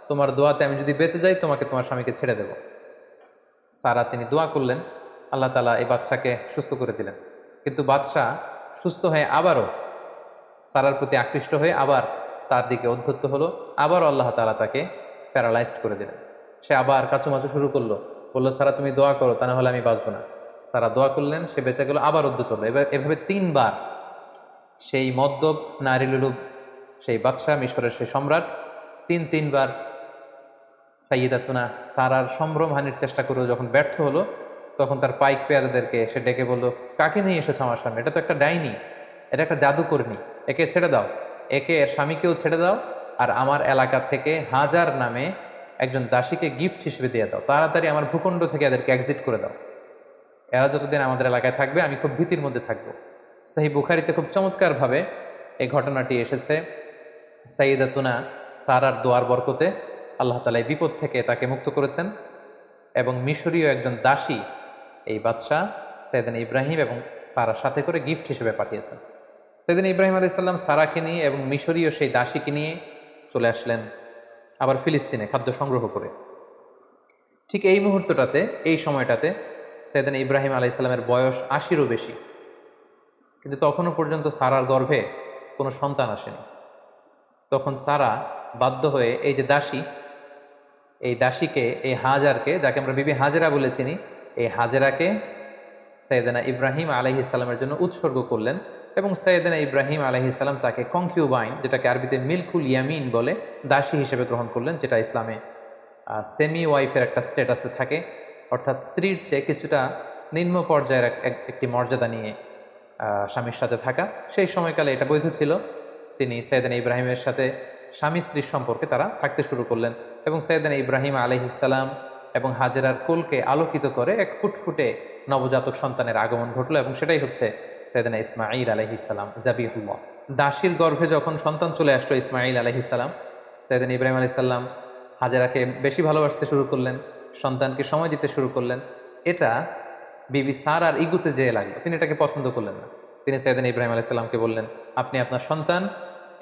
তোমার দোয়াতে আমি যদি বেঁচে যাই, তোমাকে তোমার স্বামীকে ছেড়ে দেব। সারা তিনি দোয়া করলেন, আল্লাহ তাআলা এই বাদশাকে সুস্থ করে দিলেন। কিন্তু বাদশাহ সুস্থ হয়ে আবারও সারার প্রতি আকৃষ্ট হয়ে আবার তার দিকে উদ্ধত্ত হলো। আবারও আল্লাহ তাআলা তাকে প্যারালাইজড করে দিলেন। সে আবার কাচুমাচু শুরু করলো, বললো সারা তুমি দোয়া করো, তা না হলে আমি বাঁচবো না। সারা দোয়া করলেন, সে বেঁচে গেল, আবার উদ্ধত হলো। এভাবে 3 বার সেই মদ্যপ নারী লুলুপ সেই বাদশাহ, মিশরের সেই সম্রাট, 3 বার সাইয়্যিদাতুনা সারার সম্ভ্রমহানির চেষ্টা করেও যখন ব্যর্থ হলো, তখন তার পাইক পেয়ারদেরকে সে ডেকে বলল, কাকে নিয়ে এসেছো আমার সামনে? এটা তো একটা ডাইনি, এটা একটা জাদুকরনী, একে ছেড়ে দাও, একে এর স্বামীকেও ছেড়ে দাও, আর আমার এলাকা থেকে হাজার নামে একজন দাসীকে গিফট হিসেবে দিয়ে দাও। তাড়াতাড়ি আমার ভূখণ্ড থেকে এদেরকে এক্সিট করে দাও। এরা যতদিন আমাদের এলাকায় থাকবে আমি খুব ভীতির মধ্যে থাকবো। সহিহ বুখারীতে খুব চমৎকারভাবে এই ঘটনাটি এসেছে। সাইয়্যিদাতুনা সারার দোয়ার বরকতে আল্লাহ তাআলা এই বিপদ থেকে তাকে মুক্ত করেছেন, এবং মিশরীয় একজন দাসী এই বাদশাহ সাইয়েদনা ইব্রাহিম এবং সারার সাথে করে গিফট হিসেবে পাঠিয়েছেন। সাইয়েদনা ইব্রাহিম আলাইহিস সালাম সারাকে নিয়ে এবং মিশরীয় সেই দাসীকে নিয়ে চলে আসলেন আবার ফিলিস্তিনে খাদ্য সংগ্রহ করে। ঠিক এই মুহূর্তটাতে, এই সময়টাতে সাইয়েদনা ইব্রাহিম আলাইহিস সালামের বয়স ৮০-ও বেশি, কিন্তু তখনও পর্যন্ত সারার গর্ভে কোনো সন্তান আসেনি। তখন সারা বাধ্য হয়ে এই যে দাসী, এই দাসীকে, এই হাজারকে, যাকে আমরা বিবি হাজেরা বলে চিনি, এই হাজেরাকে সাইয়েদনা ইব্রাহিম আলাইহিস সালামের জন্য উৎসর্গ করলেন। এবং সাইয়েদনা ইব্রাহিম আলাইহিস সালাম তাকে কনকিউবাইন, যেটাকে আরবিতে মিলকুল ইয়ামিন বলে, দাসী হিসেবে গ্রহণ করলেন, যেটা ইসলামে সেমি ওয়াইফের একটা স্ট্যাটাসে থাকে, অর্থাৎ স্ত্রীর চেয়ে কিছুটা নিম্ন পর্যায়ের একটি মর্যাদা নিয়ে স্বামীর সাথে থাকা। সেই সময়কালে এটা বৈধ ছিল। তিনি সাইয়েদনা ইব্রাহিমের সাথে স্বামী স্ত্রীর সম্পর্কে তারা থাকতে শুরু করলেন, এবং সাইয়েদনা ইব্রাহিম আলাইহিস সালাম এবং হাজেরার কোলকে আলোকিত করে এক ফুটফুটে নবজাতক সন্তানের আগমন ঘটল, এবং সেটাই হচ্ছে সাইয়েদনা ইসমাঈল আলাইহিস সালাম জাবিহুল্লাহ। দাসীর গর্ভে যখন সন্তান চলে আসলো ইসমাঈল আলাইহিস সালাম, সাইয়েদনা ইব্রাহিম আলাইহিস সালাম হাজেরাকে বেশি ভালোবাসতে শুরু করলেন, সন্তানকে সময় দিতে শুরু করলেন। এটা বিবি সারার ইগুতে যেয়ে লাগলো, তিনি এটাকে পছন্দ করলেন না। তিনি সাইয়েদনা ইব্রাহিম আলাইহিস সালামকে বললেন, আপনি আপনার সন্তান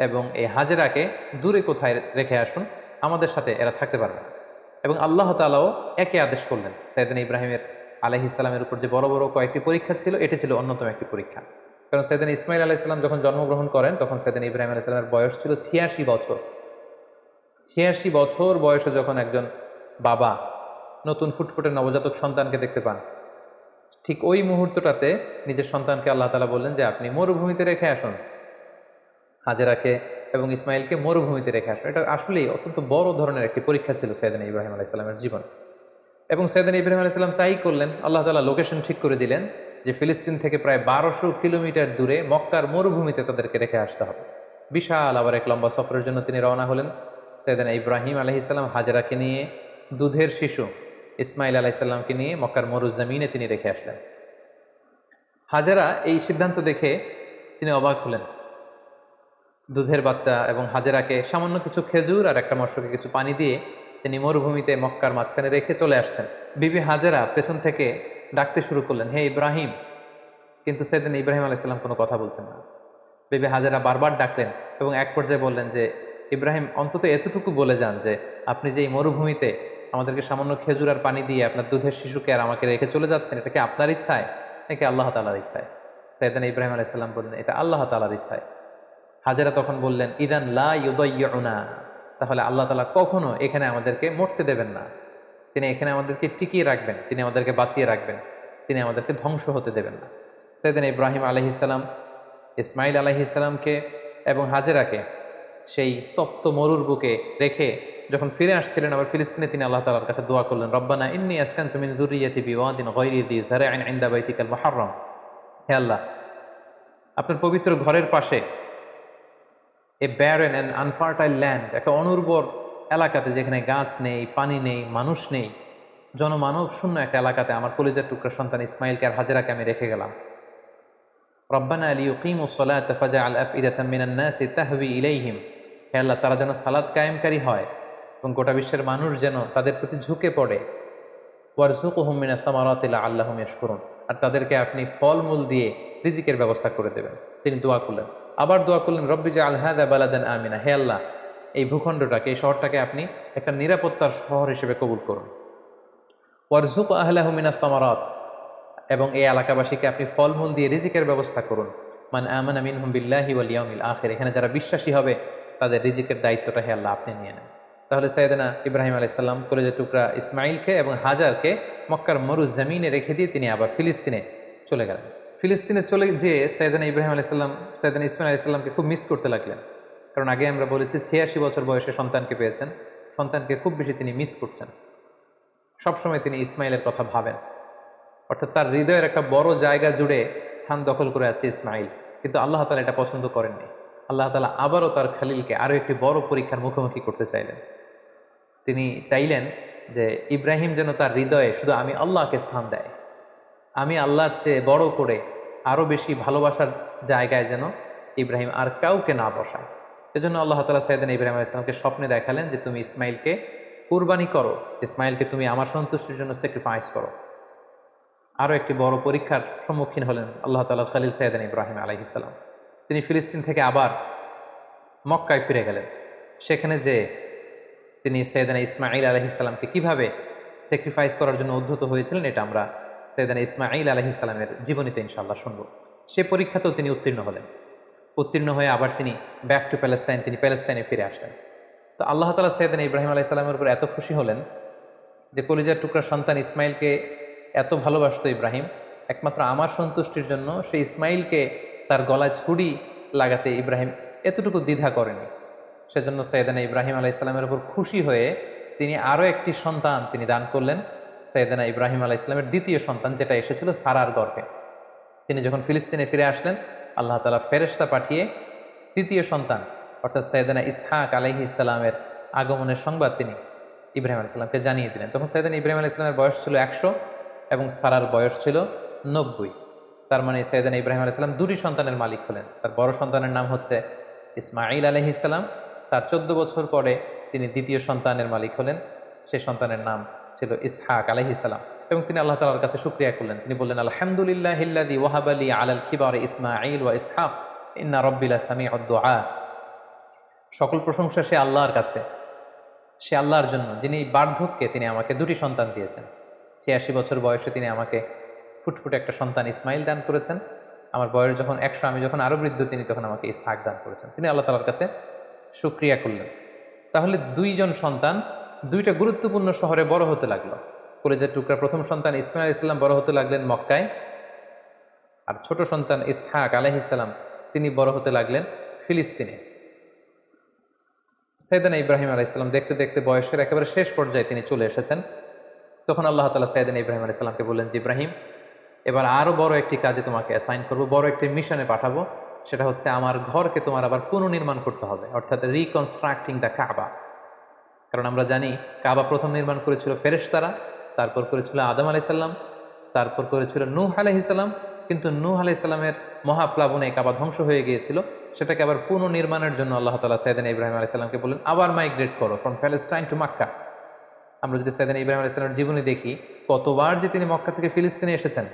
এবং এই হাজেরাকে দূরে কোথায় রেখে আসুন, আমাদের সাথে এরা থাকতে পারবে না। এবং আল্লাহ তাআলাও একে আদেশ করলেন। সাইয়েদনা ইব্রাহিমের আলাইহিস সালামের উপর যে বড় বড় কয়েকটি পরীক্ষা ছিল, এটি ছিল অন্যতম একটি পরীক্ষা। কারণ সাইয়েদনা ইসমাইল আলাইহিস সালাম যখন জন্মগ্রহণ করেন, তখন সাইয়েদনা ইব্রাহিম আলাইহিস সালামের বয়স ছিল ৮৬ বছর। ৮৬ বছর বয়সে যখন একজন বাবা নতুন ফুটফুটে নবজাতক সন্তানকে দেখতে পান, ঠিক ওই মুহূর্তটাতে নিজের সন্তানকে আল্লাহ তাআলা বললেন যে আপনি মরুভূমিতে রেখে আসুন, হাজেরাকে এবং ইসমাইলকে মরুভূমিতে রেখে আসুন। এটা আসলেই অত্যন্ত বড় ধরনের একটি পরীক্ষা ছিল সাইয়েদনা ইব্রাহিম আলাইহিস সালামের জীবন। এবং সাইয়েদনা ইব্রাহিম আলাইহিস সালাম তাই করলেন। আল্লাহ তাআলা লোকেশন ঠিক করে দিলেন যে ফিলিস্তিন থেকে প্রায় ১২০০ কিলোমিটার দূরে মক্কার মরুভূমিতে তাদেরকে রেখে আসতে হবে। বিশাল আবার এক লম্বা সফরের জন্য তিনি রওনা হলেন। সাইয়েদনা ইব্রাহিম আলাইহিস সালাম হাজেরাকে নিয়ে, দুধের শিশু ইসমাইল আলাইহিস সালামকে নিয়ে মক্কার মরুজমিনে তিনি রেখে আসলেন। হাজেরা এই সিদ্ধান্ত দেখে তিনি অবাক হলেন। দুধের বাচ্চা এবং হাজেরাকে সামান্য কিছু খেজুর আর একটা মশকে কিছু পানি দিয়ে তিনি মরুভূমিতে মক্কার মাঝখানে রেখে চলে আসছেন। বিবি হাজেরা পেছন থেকে ডাকতে শুরু করলেন, হে ইব্রাহিম। কিন্তু সাইয়েদনা ইব্রাহিম আলাইহিস সালাম কোনো কথা বলছেন না। বিবি হাজেরা বারবার ডাকলেন এবং এক পর্যায়ে বললেন যে ইব্রাহিম, অন্তত এতটুকু বলে যান যে আপনি যে এই মরুভূমিতে আমাদেরকে সামান্য খেজুর আর পানি দিয়ে আপনার দুধের শিশুকে আর আমাকে রেখে চলে যাচ্ছেন, এটা কি আপনার ইচ্ছায় নাকি আল্লাহ তাআলার ইচ্ছায়? সাইয়েদনা ইব্রাহিম আলাইহিস সালাম বললেন, এটা আল্লাহ তাআলার ইচ্ছায়। হাজেরা তখন বললেন, ইদান লা ইউদাইয়ুনা, তাহলে আল্লাহ তাআলা কখনো এখানে আমাদেরকে মরতে দেবেন না। তিনি এখানে আমাদেরকে টিকিয়ে রাখবেন, তিনি আমাদেরকে বাঁচিয়ে রাখবেন, তিনি আমাদেরকে ধ্বংস হতে দেবেন না। সাইয়েদনা ইব্রাহিম আলাইহিস সালাম ইসমাইল আলাইহিস সালামকে এবং হাজেরাকে সেই তপ্ত মরুর বুকে রেখে যখন ফিরে আসছিলেন আবার ফিলিস্তিনে, তিনি আল্লাহ তাআলার কাছে দোয়া করলেন, রব্বানা ইন্নী আসকানতু মিন যুররিয়্যাতি বিওয়াদিন গায়রি যি যার'ইন ইনদা বাইতিকাল মুহাররম। হে আল্লাহ, আপনার পবিত্র ঘরের পাশে এ ব্যারেন অ্যান্ড আনফার্টাইল ল্যান্ড, একটা অনুর্বর এলাকাতে যেখানে গাছ নেই, পানি নেই, মানুষ নেই, জনমানব শূন্য একটা এলাকাতে আমার কলিজার টুকরা সন্তান ইসমাইলকে আর হাজেরাকে আমি রেখে গেলাম। রব্বানা লিয়ুকিমুস সালাতা ফাজআল আফইদাতাম মিনান নাসি তাহওয়ি ইলাইহিম। হে আল্লাহ, তারা যেন সালাত কায়েমকারী হয় এবং গোটা বিশ্বের মানুষ যেন তাদের প্রতি ঝুঁকে পড়ে। ওয়ারযুকহুম মিনাস সামারাতি লাআল্লাহুম ইয়াশকুরুন, আর তাদেরকে আপনি ফলমূল দিয়ে রিজিকের ব্যবস্থা করে দেবেন। তিনি দোয়া করলেন, আবার দোয়া করলেন, রব্বি জাআল হাযা বালাদান আমিনা। হে আল্লাহ, এই ভূখণ্ডটাকে, এই শহরটাকে আপনি একটা নিরাপত্তার শহর হিসেবে কবুল করুন। ওয়ারযুক আহলাহু মিনাস সামারাত, এবং এই এলাকাবাসীকে আপনি ফলমূল দিয়ে রিজিকের ব্যবস্থা করুন। মান আমানা মিনহুম বিল্লাহি ওয়াল ইয়াউমিল আখির, এখানে যারা বিশ্বাসী হবে তাদের রিজিকের দায়িত্বটা হে আল্লাহ আপনি নিয়ে নেন। তাহলে সাইয়েদনা ইব্রাহিম আলাইহিস সালাম কলেজের টুকরা ইসমাইলকে এবং হাজারকে মক্কার মরুজমিনে রেখে দিয়ে তিনি আবার ফিলিস্তিনে চলে গেলেন। ফিলিস্তিনে চলে যেয়ে সাইয়েদনা ইব্রাহিম আলাইহিস সালাম সাইয়েদনা ইসমাইল আলাইহিস সালামকে খুব মিস করতে লাগলেন। কারণ আগে আমরা বলেছি ৮৬ বছর বয়সে সন্তানকে পেয়েছেন, সন্তানকে খুব বেশি তিনি মিস করছেন। সবসময় তিনি ইসমাইলের কথা ভাবেন, অর্থাৎ তার হৃদয়ের একটা বড় জায়গা জুড়ে স্থান দখল করে আছে ইসমাইল। কিন্তু আল্লাহ তাআলা এটা পছন্দ করেননি। আল্লাহ তাআলা আবারও তার খালিলকে আরও একটি বড় পরীক্ষার মুখোমুখি করতে চাইলেন। তিনি চাইলেন যে ইব্রাহিম যেন তার হৃদয়ে শুধু আমি আল্লাহকে স্থান দেয়, আমি আল্লাহর চেয়ে বড় করে আরও বেশি ভালোবাসার জায়গায় যেন ইব্রাহিম আর কাউকে না বসায়। সেজন্য আল্লাহ তাআলা সাইয়েদনা ইব্রাহিম আলাইহিস সালামকে স্বপ্নে দেখালেন যে তুমি ইসমাইলকে কুরবানি করো, ইসমাইলকে তুমি আমার সন্তুষ্টির জন্য স্যাক্রিফাইস করো। আরও একটি বড় পরীক্ষার সম্মুখীন হলেন আল্লাহ তাআলার খালিল সাইয়েদনা ইব্রাহিম আলাইহিস সালাম। তিনি ফিলিস্তিন থেকে আবার মক্কায় ফিরে গেলেন। সেখানে যে তিনি সাইয়েদনা ইসমাইল আলাইহিস সালামকে কীভাবে স্যাক্রিফাইস করার জন্য উদ্ধত হয়েছিলেন, এটা আমরা সাইয়েদনা ইসমাইল আলাইহিস সালামের জীবনীতে ইনশাআল্লাহ শুনব। সে পরীক্ষাতেও তিনি উত্তীর্ণ হলেন। উত্তীর্ণ হয়ে আবার তিনি ব্যাক টু প্যালেস্টাইন, তিনি প্যালেস্টাইনে ফিরে আসলেন। তো আল্লাহ তাআলা সাইয়েদনা ইব্রাহিম আলাইহিস সালামের উপর এত খুশি হলেন যে কলিজার টুকরা সন্তান ইসমাইলকে এত ভালোবাসত ইব্রাহিম, একমাত্র আমার সন্তুষ্টির জন্য সে ইসমাইলকে তার গলায় ছুরি লাগাতে ইব্রাহিম এতটুকু দ্বিধা করেনি। সেজন্য সাইয়েদনা ইব্রাহিম আলাইহিস সালামের উপর খুশি হয়ে তিনি আরও একটি সন্তান তিনি দান করলেন, সাইয়েদনা ইব্রাহিম আলাইহিস সালামের দ্বিতীয় সন্তান, যেটা এসেছিল সারার গর্ভে। তিনি যখন ফিলিস্তিনে ফিরে আসলেন, আল্লাহ তাআলা ফেরেশতা পাঠিয়ে তৃতীয় সন্তান অর্থাৎ সাইয়েদনা ইসহাক আলাইহিস সালামের আগমনের সংবাদ তিনি ইব্রাহিম আলাইহিস সালামকে জানিয়ে দিলেন। তখন সাইয়েদনা ইব্রাহিম আলাইহিস সালামের বয়স ছিল ১০০ এবং সারার বয়স ছিল ৯০। তার মানে সাইয়েদনা ইব্রাহিম আলাইহিস সালাম দুটি সন্তানের মালিক হলেন। তার বড় সন্তানের নাম হচ্ছে ইসমাঈল আলাইহিস সালাম। তার ১৪ বছর পরে তিনি দ্বিতীয় সন্তানের মালিক হলেন, সেই সন্তানের নাম ছিল ইসহাক আলাইহিস সালাম। এবং তিনি আল্লাহ তাআলার কাছে শুকরিয়া করলেন। তিনি বললেন, আলহামদুলিল্লাহিল্লাযী ওয়াহাবা লি আলাল কিবারি ইসমাঈল ওয়া ইসহাক ইন্না রাব্বি লাসামিউদ দুআ। সকল প্রশংসা সে আল্লাহর কাছে, সে আল্লাহর জন্য যিনি বার্ধক্যে তিনি আমাকে দুটি সন্তান দিয়েছেন। 86 বছর বয়সে তিনি আমাকে ফুটফুটে একটা সন্তান ইসমাইল দান করেছেন। আমার বয়স যখন 100, আমি যখন আরো বৃদ্ধ, তিনি তখন আমাকে ইসহাক দান করেছেন। তিনি আল্লাহ তাআলার কাছে শুকরিয়া করলেন। তাহলে দুইজন সন্তান দুইটা গুরুত্বপূর্ণ শহরে বড় হতে লাগলো। কলেজের টুকরা প্রথম সন্তান ইসমাইল আলাইহিস সালাম বড় হতে লাগলেন মক্কায়, আর ছোট সন্তান ইসহাক আলাইহিস সালাম তিনি বড় হতে লাগলেন ফিলিস্তিনে। সাইয়েদনা ইব্রাহিম আলাইহিস সালাম দেখতে দেখতে বয়সের একেবারে শেষ পর্যায়ে তিনি চলে এসেছেন। তখন আল্লাহ তাআলা সাইয়েদনা ইব্রাহিম আলাইহিস সালামকে বললেন যে, ইব্রাহিম, এবার আরো বড় একটি কাজে তোমাকে অ্যাসাইন করব, বড় একটি মিশনে পাঠাবো। সেটা হচ্ছে আমার ঘরকে তোমার আবার পুনর্নির্মাণ করতে হবে, অর্থাৎ রিকনস্ট্রাক্টিং দ্য কাবা। কারণ আমরা জানি কাবা প্রথম নির্মাণ করেছিল ফেরেশতারা, তারপর করেছিল আদম আলাইহিস সালাম, তারপর করেছিল নূহ আলাইহিস সালাম। কিন্তু নূহ আলাইহিস সালামের মহাপ্লাবনে কাবা ধ্বংস হয়ে গিয়েছিল। সেটাকে আবার পুনর্নির্মাণের জন্য আল্লাহ তাআলা সাইয়েদনা ইব্রাহিম আলাইহিস সালামকে বললেন, আবার মাইগ্রেট করো ফ্রম প্যালেস্টাইন টু মক্কা। আমরা যদি সাইয়েদনা ইব্রাহিম আলাইহিস সালামের জীবনী দেখি, কতবার যে তিনি মক্কা থেকে ফিলিস্তিনে এসেছেন,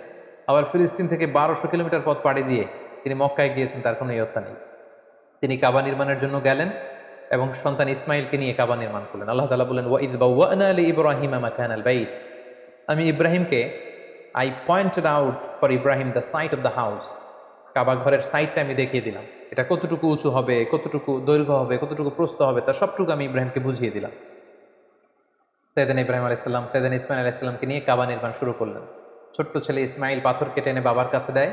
আবার ফিলিস্তিন থেকে 1200 কিলোমিটার পথ পাড়ি দিয়ে তিনি মক্কায় গিয়েছেন, তার কোনো ইয়ত্তা নেই। তিনি কাবা নির্মাণের জন্য গেলেন এবং সন্তান ইসমাইলকে নিয়ে কাবা নির্মাণ করলেন। আল্লাহ তাআলা বলেন, ওয়াইদ বাওয়া'না লিইব্রাহিমা মাকানাল বাইত, আমি ইব্রাহিমকে I pointed out for Ibrahim the site of the house, Kaaba ঘরের সাইটটা আমি দেখিয়ে দিলাম, এটা কতটুকু উঁচু হবে, কতটুকু দৈর্ঘ্য হবে, কতটুকু প্রস্থ হবে, তার সবটুকু আমি ইব্রাহিমকে বুঝিয়ে দিলাম। সাইয়েদনা ইব্রাহিম আলাইহিস সালাম সাইয়েদনা ইসমাইল আলাইহিস সালামকে নিয়ে কাবা নির্মাণ শুরু করলেন। ছোট্ট ছেলে ইসমাইল পাথর কেটে এনে বাবার কাছে দেয়।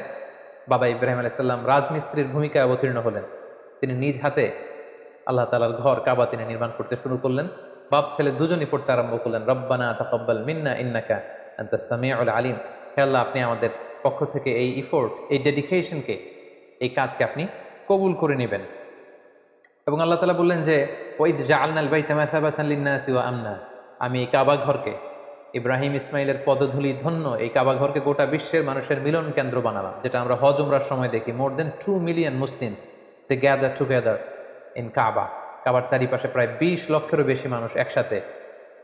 বাবা ইব্রাহিম আলাইহিস সালাম রাজমিস্ত্রির ভূমিকায় অবতীর্ণ হলেন। তিনি নিজ হাতে আল্লাহ তাআলার ঘর কাবা তিনি নির্মাণ করতে শুরু করলেন। বাপ ছেলে দুজনই পড়তে আরম্ভ করলেন, রব্বানা তাকাব্বাল মিন্না ইন্নাকা আনতাস সামিউল আলিম। হে আল্লাহ, আপনি আমাদের পক্ষ থেকে এই ইফোর্ট, এই ডেডিকেশনকে, এই কাজকে আপনি কবুল করে নেবেন। এবং আল্লাহ তাআলা বললেন যে, ওয়াইদ জাআলনাল বাইতা মাসাবাতান লিন-নাসি ওয়া আমনা, আমি এই কাবা ঘরকে, ইব্রাহিম ইসমাইলের পদধূলি ধন্য এই কাবা ঘরকে গোটা বিশ্বের মানুষের মিলন কেন্দ্র বানালাম। যেটা আমরা হজ উমরার সময় দেখি, more than 2 million Muslims they gather together in Kaaba. কাবার চারিপাশে প্রায় 20 লক্ষেরও বেশি মানুষ একসাথে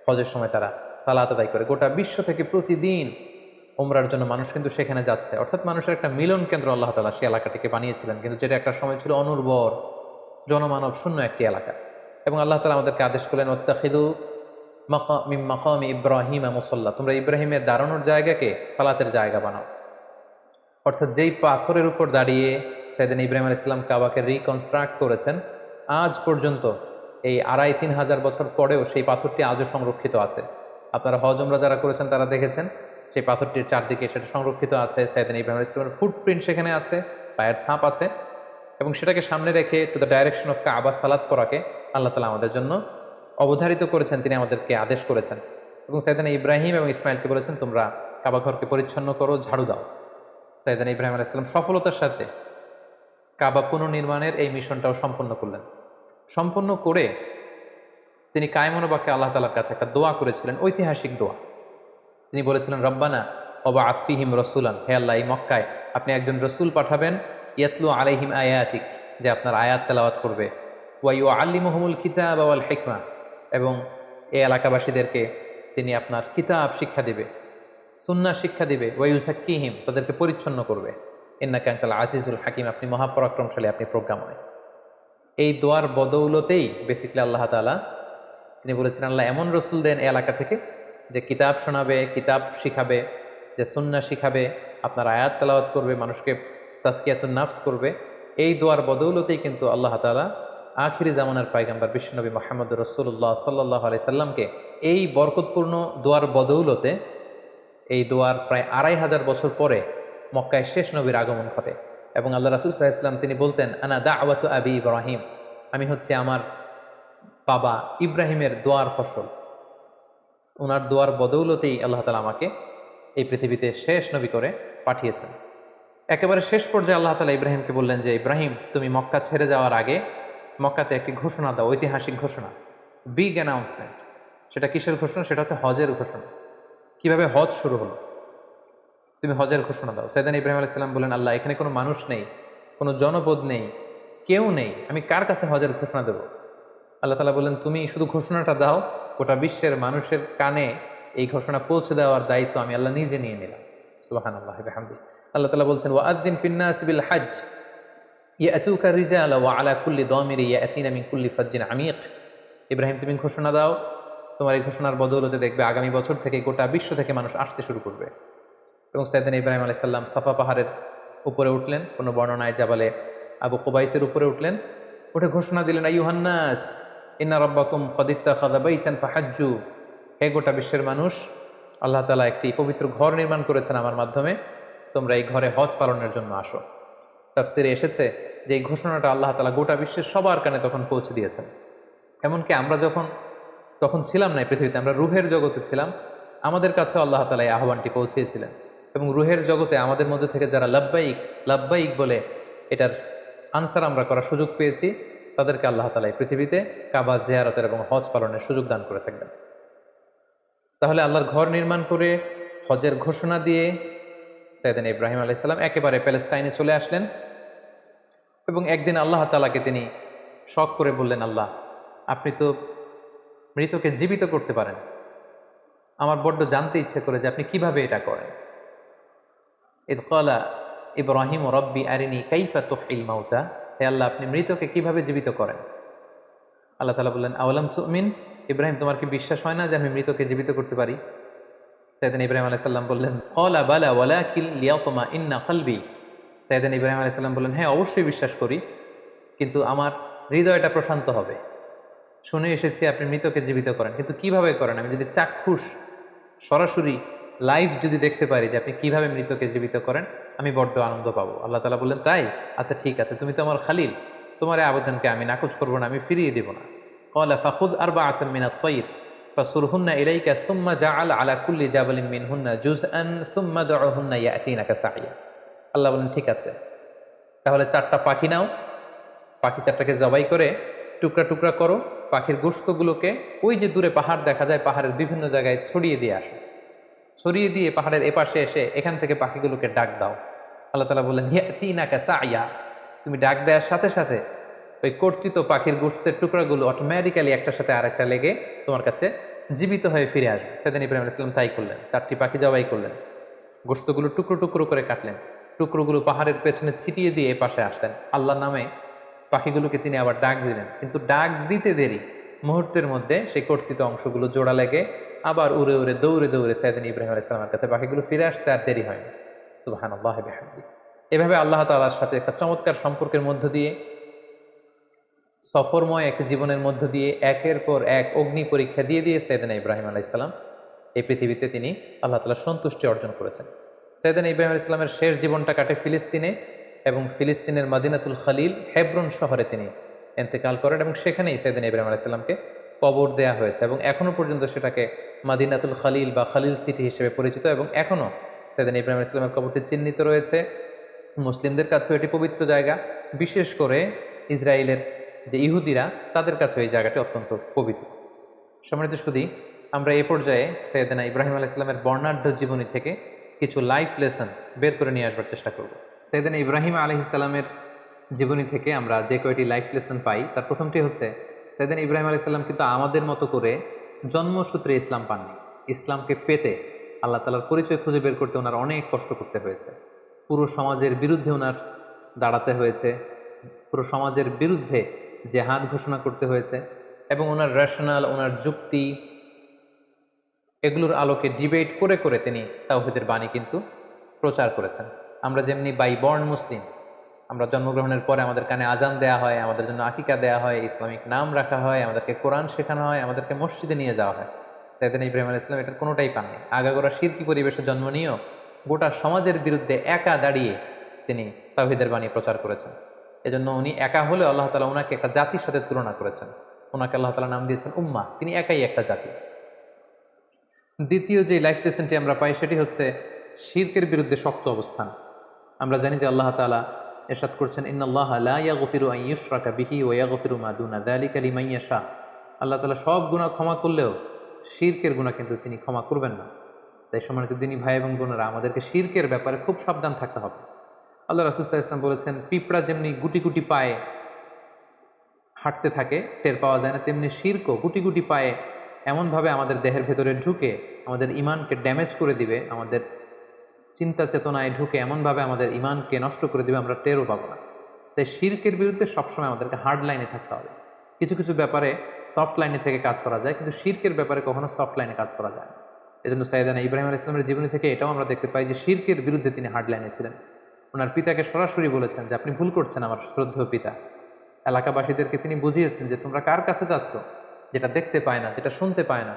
হজের সময় তারা সালাত আদায় করে। গোটা বিশ্ব থেকে প্রতিদিন উমরার জন্য মানুষ কিন্তু সেখানে যাচ্ছে। অর্থাৎ মানুষের একটা মিলন কেন্দ্র আল্লাহ তাআলা সেই এলাকাটিকে বানিয়েছিলেন, কিন্তু যেটা একটা সময় ছিল অনুর্বর, জনমানব শূন্য একটি এলাকা। এবং আল্লাহ তাআলা আমাদেরকে আদেশ করলেন, ওয়াত্তাখিযু মিন মাকামি ইব্রাহিম মুসাল্লা, তোমরা ইব্রাহিমের দাঁড়ানোর জায়গাকে সালাতের জায়গা বানাও। অর্থাৎ যেই পাথরের উপর দাঁড়িয়ে সাইয়েদনা ইব্রাহিম আলাইহিস সালাম কাবাকে রিকনস্ট্রাক্ট করেছেন, আজ পর্যন্ত এই 2500-3000 হাজার বছর পরেও সেই পাথরটি আজও সংরক্ষিত আছে। আপনারা হজ উমরা যারা করেছেন তারা দেখেছেন সেই পাথরটির চারদিকে সেটা সংরক্ষিত আছে। সাইয়েদনা ইব্রাহিম আলাইহিস সালামের ফুটপ্রিন্ট সেখানে আছে, পায়ের ছাপ আছে। এবং সেটাকে সামনে রেখে টু দ্য ডাইরেকশন অফ কাবা সালাত পড়াকে আল্লাহ তাআলা আমাদের জন্য অবধারিত করেছেন, তিনি আমাদেরকে আদেশ করেছেন। এবং সাইয়েদনা ইব্রাহিম এবং ইসমাইলকে বলেছেন, তোমরা কাবা ঘরকে পরিচ্ছন্ন করো, ঝাড়ু দাও। সাইয়েদনা ইব্রাহিম আলাইহিস সালাম সফলতার সাথে কাবা পুনর্নির্মাণের এই মিশনটাও সম্পন্ন করলেন। সম্পন্ন করে তিনি কায়মনোবাক্যে আল্লাহ তাআলার কাছে একটা দোয়া করেছিলেন, ঐতিহাসিক দোয়া। তিনি বলেছিলেন, রব্বানা ওয়াবআথ ফীহিম রাসূলান, হে আল্লাহ, এই মক্কায় আপনি একজন রসুল পাঠাবেন, ইয়াতলু আলাইহিম আয়াতিক, যে আপনার আয়াত তেলাওয়াত করবে, ওয়া ইউআল্লিমুহুমুল কিতাবা ওয়াল হিকমা, এবং এই এলাকাবাসীদেরকে তিনি আপনার কিতাব শিক্ষা দিবে, সুন্নাহ শিক্ষা দিবে, ওয়া ইউযাক্কিহিম, তাদেরকে পরিচ্ছন্ন করবে, ইন্নাকা আনতাল আজিজুল হাকিম, আপনি মহাপরাক্রমশালী, আপনি প্রজ্ঞাময়। এই দোয়ার বদৌলতেই বেসিক্যালি আল্লাহ তাআলা তিনি বলেছেন, আল্লাহ এমন রসুল দেন এই এলাকা থেকে যে কিতাব শোনাবে, কিতাব শিখাবে, যে সুন্নাহ শিখাবে, আপনার আয়াত তেলাওয়াত করবে, মানুষকে তাজকিয়াতুন নাফস করবে। এই দোয়ার বদৌলতেই কিন্তু আল্লাহ তাআলা আখিরি জামানার পয়গম্বর বিশ্বনবী মুহাম্মদ রাসূলুল্লাহ সাল্লাল্লাহু আলাইহি সাল্লামকে এই বরকতপূর্ণ দোয়ার বদৌলতে, এই দোয়ার প্রায় 2500 বছর পরে মক্কায় শেষ নবীর আগমন ঘটে। এবং আল্লাহ রাসূল সাল্লাল্লাহু আলাইহি ওয়াসাল্লাম তিনি বলতেন, আনা দাওয়াতু আবি ইব্রাহিম, আমি হচ্ছে আমার বাবা ইব্রাহিমের দোয়ার ফসল। ওনার দোয়ার বদৌলতেই আল্লাহ তাআলা আমাকে এই পৃথিবীতে শেষ নবী করে পাঠিয়েছেন। একেবারে শেষ পর্যায়ে আল্লাহ তাআলা ইব্রাহিমকে বললেন যে, ইব্রাহিম, তুমি মক্কা ছেড়ে যাওয়ার আগে মক্কাতে একটি ঘোষণা দাও, ঐতিহাসিক ঘোষণা, বিগ অ্যানাউন্সমেন্ট। সেটা কিসের ঘোষণা? সেটা হচ্ছে হজের ঘোষণা। কিভাবে হজ শুরু হলো, তুমি হজের ঘোষণা দাও। সাইয়েদনা ইব্রাহিম আলাইহিস সালাম বলেন, আল্লাহ, এখানে কোনো মানুষ নেই, কোনো জনপদ নেই, কেউ নেই, আমি কার কাছে হজের ঘোষণা দেব? আল্লাহ তাআলা বললেন, তুমি শুধু ঘোষণাটা দাও, গোটা বিশ্বের মানুষের কানে এই ঘোষণা পৌঁছে দেওয়ার দায়িত্ব আমি আল্লাহ নিজে নিয়ে নিলাম। সুবহানাল্লাহি ওয়া বিহামদিহি। আল্লাহ তাআলা বলছেন, ওয়াআযযিন ফিন নাসি বিল হজ্জ, ইয়াতুকা রিজালা ওয়া আলা কুল্লি দামিরি ইয়াতিনা মিন কুল্লি ফাজ্জিন আমিক। ইব্রাহিম, তুমি ঘোষণা দাও, তোমার এই ঘোষণার বদৌলতে দেখবে আগামী বছর থেকে গোটা বিশ্ব থেকে মানুষ আসতে শুরু করবে। এবং সাইয়েদনা ইব্রাহিম আলাইহিস সালাম সাফা পাহাড়ের উপরে উঠলেন, কোনো বর্ণনায় জাবালে আবু কুবাইসের উপরে উঠলেন, উঠে ঘোষণা দিলেন, আইয়ুহান নাস ইন্না রাব্বাকুম ক্বাদ ইত্তাখাযা বাইতান ফাহাজ্জু। হে গোটা বিশ্বের মানুষ, আল্লাহ তাআলা একটি পবিত্র ঘর নির্মাণ করেছেন আমার মাধ্যমে, তোমরা এই ঘরে হজ পালনের জন্য আসো। তাফসিরে এসেছে যে এই ঘোষণাটা আল্লাহ তাআলা গোটা বিশ্বের সবার কানে তখন পৌঁছে দিয়েছেন। এমনকি আমরা তখন ছিলাম না এই পৃথিবীতে, আমরা রুহের জগতে ছিলাম, আমাদের কাছে আল্লাহ তাআলা এই আহ্বানটি পৌঁছিয়েছিলেন। এবং রুহের জগতে আমাদের মধ্যে থেকে যারা লাব্বাইক লাব্বাইক বলে এটার আনসার আমরা করার সুযোগ পেয়েছি, তাদেরকে আল্লাহ তাআলা এই পৃথিবীতে কাবা জিয়ারতের এবং হজ পালনের সুযোগ দান করে থাকবেন। তাহলে আল্লাহর ঘর নির্মাণ করে হজের ঘোষণা দিয়ে সাইয়েদনা ইব্রাহিম আলাইহিস সালাম একেবারে প্যালেস্টাইনে চলে আসলেন। এবং একদিন আল্লাহ তাআলাকে তিনি শখ করে বললেন, আল্লাহ, আপনি তো মৃতকে জীবিত করতে পারেন, আমার বড্ড জানতে ইচ্ছে করে যে আপনি কিভাবে এটা করেন। ইদ ক্বালা ইব্রাহিম রব্বি আরিনি কাইফা তুহয়িল মাউতা। হে আল্লাহ, আপনি মৃতকে কিভাবে জীবিত করেন? আল্লাহ তাআলা বললেন, আওয়ালাম তুমিন, ইব্রাহিম, তোমার কি বিশ্বাস হয় না যে আমি মৃতকে জীবিত করতে পারি? সাইয়েদনা ইব্রাহিম আলাইহিস সালাম বললেন, ক্বালা বালা ওয়ালাকিন লিয়াতমাইন্না কলবি। সাইয়েদনা ইব্রাহিম আলাইহিস সালাম বললেন, হ্যাঁ, অবশ্যই বিশ্বাস করি, কিন্তু আমার হৃদয়টা প্রশান্ত হবে। শুনে এসেছি আপনি মৃতকে জীবিত করেন, কিন্তু কিভাবে করেন? আমি যদি চাক্ষুষ সরাসরি লাইভ যদি দেখতে পারি যে আপনি কিভাবে মৃতকে জীবিত করেন, আমি বড্ড আনন্দ পাবো। আল্লাহ তাআলা বললেন, তাই? আচ্ছা, ঠিক আছে, তুমি তো আমার খালিল, তোমার এই আবেদনকে আমি নাকচ করবো না, আমি ফিরিয়ে দিব না। ক্বালা ফাখুদ আরবাআতাম মিনাত তায়র ফাসুরহুন্না ইলাইকা সুম্মা জাআল আলা কুল্লি জাবালিন মিনহুন্না জুজআন সুম্মা দউহুন্না ইয়াতিনাকা সাইয়া। আল্লাহ বলেন, ঠিক আছে, তাহলে 4টা পাখি নাও, পাখি 4টাকে জবাই করে টুকরা টুকরা করো, পাখির গোশতগুলোকে ওই যে দূরে পাহাড় দেখা যায়, পাহাড়ের বিভিন্ন জায়গায় ছড়িয়ে দিয়ে আসো, ছড়িয়ে দিয়ে পাহাড়ের এপাশে এসে এখান থেকে পাখিগুলোকে ডাক দাও। আল্লাহ তাআলা বললেন, ইয়াতিনাকা সাইয়া, তুমি ডাক দেওয়ার সাথে সাথে ওই কর্তৃত পাখির গোশতের টুকরাগুলো অটোমেটিক্যালি একটার সাথে আরেকটা লেগে তোমার কাছে জীবিত হয়ে ফিরে আসবে। সেদিন ইব্রাহিম আলাইহিস সালাম তাই করলেন, 4টি পাখি জবাই করলেন, গোশতগুলো টুকরো টুকরো করে কাটলেন, টুকরোগুলো পাহাড়ের পেছনে ছিটিয়ে দিয়ে এ পাশে আসলেন। আল্লাহর নামে পাখিগুলোকে তিনি আবার ডাক দিলেন, কিন্তু ডাক দিতে দেরি, মুহূর্তের মধ্যে সেই কর্তৃত অংশগুলো জোড়া লেগে আবার উড়ে উড়ে দৌড়ে দৌড়ে সাইয়েদনা ইব্রাহিম আলাইহিস সালামের কাছে পাখিগুলো ফিরে আসতে আর দেরি হয়নি। সুবহানাল্লাহি ওয়া বিহামদিহি। এভাবে আল্লাহ তাআলার সাথে একটা চমৎকার সম্পর্কের মধ্য দিয়ে, সফরময় একটি জীবনের মধ্য দিয়ে একের পর এক অগ্নি পরীক্ষা দিয়ে দিয়ে সাইয়েদনা ইব্রাহিম আলাইহিস সালাম এই পৃথিবীতে তিনি আল্লাহ তাআলার সন্তুষ্টি অর্জন করেছেন। সাইয়েদনা ইব্রাহিম আলাইহিস সালামের শেষ জীবনটা কাটে ফিলিস্তিনে, এবং ফিলিস্তিনের মদিনাতুল খালিল হেব্রন শহরে তিনি ইন্তেকাল করেন, এবং সেখানেই সাইয়েদনা ইব্রাহিম আলাইহিস সালামকে কবর দেয়া হয়েছে, এবং এখনো পর্যন্ত সেটাকে মদিনাতুল খালিল বা খালিল সিটি হিসেবে পরিচিত, এবং এখনো সাইয়েদনা ইব্রাহিম আলাইহিস সালামের কবরটি চিহ্নিত রয়েছে। মুসলিমদের কাছেও এটি পবিত্র জায়গা, বিশেষ করে ইসরায়েলের যে ইহুদিরা, তাদের কাছে এই জায়গাটি অত্যন্ত পবিত্র। সম্মানিত সুধী, আমরা এই পর্যায়ে সাইয়েদনা ইব্রাহিম আলাইহিস সালামের বর্ণাঢ্য জীবনী থেকে কিছু লাইফ লেসন বের করে নিয়ে আসবার চেষ্টা করব। সাইয়েদনা ইব্রাহিম আলাইহিস সালামের জীবনী থেকে আমরা যে কয়টি লাইফ লেসন পাই, তার প্রথমটি হচ্ছে, সাইয়েদনা ইব্রাহিম আলাইহিস সালাম কিন্তু আমাদের মতো করে জন্মসূত্রে ইসলাম পাননি। ইসলামকে পেতে আল্লাহ তাআলার পরিচয় খুঁজে বের করতে ওনার অনেক কষ্ট করতে হয়েছে। পুরো সমাজের বিরুদ্ধে ওনার দাঁড়াতে হয়েছে, পুরো সমাজের বিরুদ্ধে জেহাদ ঘোষণা করতে হয়েছে, এবং ওনার রেশনাল, ওনার যুক্তি, এগুলোর আলোকে ডিবেট করে করে তিনি তাওহীদের বাণী কিন্তু প্রচার করেছেন। আমরা যেমনি বাই বর্ন মুসলিম, আমরা জন্মগ্রহণের পরে আমাদের কানে আজান দেয়া হয়, আমাদের জন্য আকিকা দেয়া হয়, ইসলামিক নাম রাখা হয়, আমাদেরকে কোরআন শেখানো হয়, আমাদেরকে মসজিদে নিয়ে যাওয়া হয়। সাইয়েদনা ইব্রাহিম আলাইহিস সালাম এটার কোনোটাই পাননি। আগাগোড়া শিরকি পরিবেশে জন্ম নিয়েও গোটা সমাজের বিরুদ্ধে একা দাঁড়িয়ে তিনি তাওহীদের বাণী প্রচার করেছেন। এজন্য উনি একা হলেও আল্লাহ তাআলা ওনাকে একটা জাতির সাথে তুলনা করেছেন। ওনাকে আল্লাহ তাআলা নাম দিয়েছেন উম্মাহ, তিনি একাই একটা জাতি। দ্বিতীয় যে লাইফ লেসনটি আমরা পাই, সেটি হচ্ছে শিরকের বিরুদ্ধে শক্ত অবস্থান। আমরা জানি যে আল্লাহ তাআলা ইরশাদ করছেন, ইন্নাল্লাহা লা ইয়াগফিরু আন ইউশরাকা বিহি ওয়া ইয়াগফিরু মা দুনা যালিকা লিমান ইয়াশা। আল্লাহ তাআলা সব গুনাহ ক্ষমা করলেও শিরকের গুনাহ কিন্তু তিনি ক্ষমা করবেন না। তাই সম্মানিত দিনী ভাই এবং বোনেরা, আমাদেরকে শিরকের ব্যাপারে খুব সাবধান থাকতে হবে। আল্লাহ রাসূল সাল্লাল্লাহু আলাইহি ওয়াসাল্লাম বলেছেন, পিঁপড়া যেমনি গুটি গুটি পায়ে হাঁটতে থাকে, টের পাওয়া যায় না, তেমনি শিরকও গুটি গুটি পায়ে এমনভাবে আমাদের দেহের ভেতরে ঢুকে আমাদের ইমানকে ড্যামেজ করে দিবে, আমাদের চিন্তা চেতনায় ঢুকে এমনভাবে আমাদের ইমানকে নষ্ট করে দিবে, আমরা টেরও পাবো না। তাই শিরকের বিরুদ্ধে সবসময় আমাদেরকে হার্ড লাইনে থাকতে হবে। কিছু কিছু ব্যাপারে সফট লাইনে থেকে কাজ করা যায়, কিন্তু শিরকের ব্যাপারে কখনো সফট লাইনে কাজ করা যায় না। এই জন্য সাইয়েদানা ইব্রাহিম আলাইহিস সালামের জীবনী থেকে এটাও আমরা দেখতে পাই যে শিরকের বিরুদ্ধে তিনি হার্ড লাইনে ছিলেন। ওনার পিতাকে সরাসরি বলেছেন যে আপনি ভুল করছেন আমার শ্রদ্ধেয় পিতা। এলাকাবাসীদেরকে তিনি বুঝিয়েছেন যে তোমরা কার কাছে যাচ্ছ, যেটা দেখতে পায় না, যেটা শুনতে পায় না,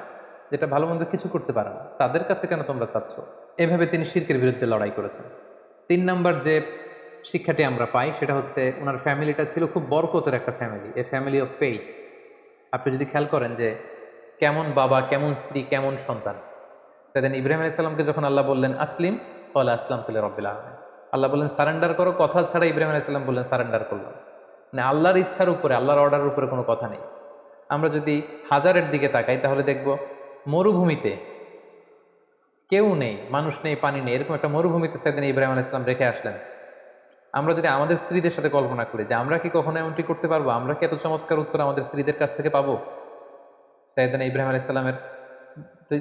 যেটা ভালো মন্দ কিছু করতে পারে না, তাদের কাছে কেন তোমরা চাচ্ছ। এভাবে তিনি শিরকের বিরুদ্ধে লড়াই করেছেন। 3 নাম্বার যে শিক্ষাটি আমরা পাই সেটা হচ্ছে ওনার ফ্যামিলিটা ছিল খুব বরকতের একটা family, A family of faith. আপনি যদি খেয়াল করেন যে কেমন বাবা, কেমন স্ত্রী, কেমন সন্তান। সাইয়েদানা ইব্রাহিম আলাইহিস সালামকে যখন আল্লাহ বললেন আসলিম, ক্বালা আসলামতু লিরাব্বিল আলামিন, আল্লাহ বললেন সারেন্ডার করো, কথা ছাড়া ইব্রাহিম আলাইহিস সালাম বললেন সারেন্ডার করলাম। মানে আল্লাহর ইচ্ছার উপরে, আল্লাহর অর্ডারের উপরে কোনো কথা নেই। আমরা যদি হাজারের দিকে তাকাই তাহলে দেখব মরুভূমিতে কেউ নেই, মানুষ নেই, পানি নেই, এরকম একটা মরুভূমিতে সাইয়েদানা ইব্রাহিম আলাইহিস সালাম রেখে আসলেন। আমরা যদি আমাদের স্ত্রীদের সাথে কল্পনা করি যে আমরা কি কখনো এমনটি করতে পারবো, আমরা কি এত চমৎকার উত্তর আমাদের স্ত্রীদের কাছ থেকে পাবো? সাইয়েদানা ইব্রাহিম আলাইহিস সালামের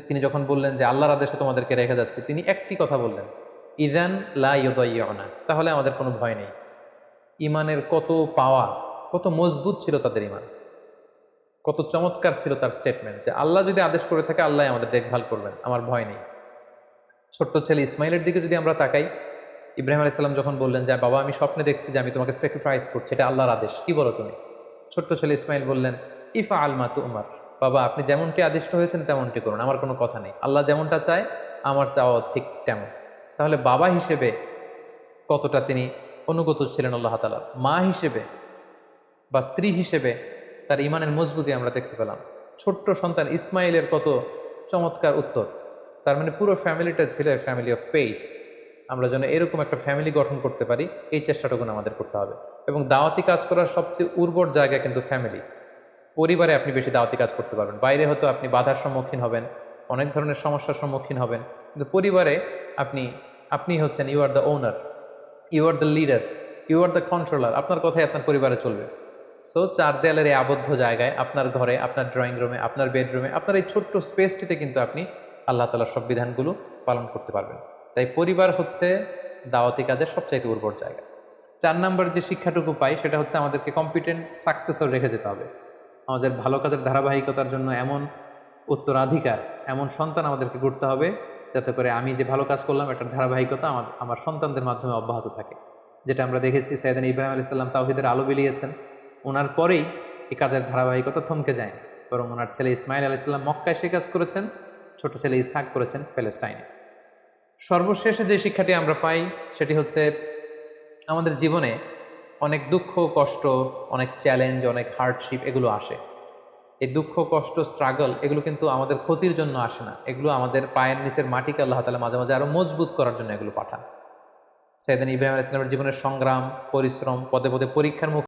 তিনি যখন বললেন যে আল্লাহর আদেশে তোমাদেরকে রেখে যাচ্ছে, তিনি একটি কথা বললেন, ইযান লা ইউদাইয়ুনা, তাহলে আমাদের কোনো ভয় নেই। ইমানের কত পাওয়া, কত মজবুত ছিল তাদের ইমান, কত চমৎকার ছিল তার স্টেটমেন্ট যে আল্লাহ যদি আদেশ করে থাকে আল্লাহ আমাদের দেখভাল করবেন, আমার ভয় নেই। ছোট্ট ছেলে ইসমাইলের দিকে যদি আমরা তাকাই, ইব্রাহিম আলাইহিস সালাম যখন বললেন যে বাবা আমি স্বপ্নে দেখছি যে আমি তোমাকে স্যাক্রিফাইস করছি, এটা আল্লাহর আদেশ, কি বলো তুমি? ছোট্ট ছেলে ইসমাইল বললেন ইফা আল মা তুমার, বাবা আপনি যেমনটি আদিষ্ট হয়েছেন তেমনটি করুন, আমার কোনো কথা নেই, আল্লাহ যেমনটা চায় আমার চাওয়া ঠিক তেমন। তাহলে বাবা হিসেবে কতটা তিনি অনুগত ছিলেন আল্লাহ তাআলার, মা হিসেবে বা স্ত্রী হিসেবে তার ইমানের মজবুতি আমরা দেখতে পেলাম। ছোট্ট সন্তান ইসমাইলের কত চমৎকার উত্তর। তার মানে পুরো ফ্যামিলিটা ছিল ফ্যামিলি অফ ফেইথ। আমরা যেন এরকম একটা ফ্যামিলি গঠন করতে পারি, এই চেষ্টাটুকু আমাদের করতে হবে। এবং দাওয়াতি কাজ করার সবচেয়ে উর্বর জায়গা কিন্তু ফ্যামিলি। পরিবারে আপনি বেশি দাওয়াতি কাজ করতে পারবেন, বাইরে হয়তো আপনি বাধার সম্মুখীন হবেন, অনেক ধরনের সমস্যার সম্মুখীন হবেন, কিন্তু পরিবারে আপনি হচ্ছেন you are the owner, you are the leader, you are the controller, আপনার কথাই আপনার পরিবারে চলবে। সো 4 দেয়ালের এই আবদ্ধ জায়গায়, আপনার ঘরে, আপনার ড্রয়িং রুমে, আপনার বেডরুমে, আপনার এই ছোট্ট স্পেসটিতে কিন্তু আপনি আল্লাহ তাআলার সব বিধানগুলো পালন করতে পারবেন। তাই পরিবার হচ্ছে দাওয়াতি কাজের সবচাইতে উর্বর জায়গা। 4 নাম্বার যে শিক্ষাটুকু পাই সেটা হচ্ছে আমাদেরকে কম্পিটেন্ট সাকসেসর রেখে যেতে হবে। আমাদের ভালো কাজের ধারাবাহিকতার জন্য এমন উত্তরাধিকার, এমন সন্তান আমাদেরকে গড়তে হবে যাতে করে আমি যে ভালো কাজ করলাম এটার ধারাবাহিকতা আমার সন্তানদের মাধ্যমে অব্যাহত থাকে। যেটা আমরা দেখেছি সাইয়েদানা ইব্রাহিম আলাইহিস সালাম তাওহীদের আলো বিলিয়েছেন, ওনার পরেই এই কাজের ধারাবাহিকতা থমকে যায়, বরং ওনার ছেলে ইসমাইল আলাইহিস সালাম মক্কায় সে কাজ করেছেন, ছোট ছেলে ইসহাক করেছেন প্যালেস্টাইনে। সর্বশেষে যে শিক্ষাটি আমরা পাই সেটি হচ্ছে আমাদের জীবনে অনেক দুঃখ কষ্ট, অনেক চ্যালেঞ্জ, অনেক হার্ডশিপ এগুলো আসে। এই দুঃখ কষ্ট স্ট্রাগল এগুলো কিন্তু আমাদের ক্ষতির জন্য আসে না, এগুলো আমাদের পায়ের নিচের মাটিকে আল্লাহ তাআলা মাঝে মাঝে আরো মজবুত করার জন্য এগুলো পাঠান। সাইয়েদানা ইব্রাহিম আলাইহিস সালামের জীবনের সংগ্রাম, পরিশ্রম, পদে পদে পরীক্ষার মুখে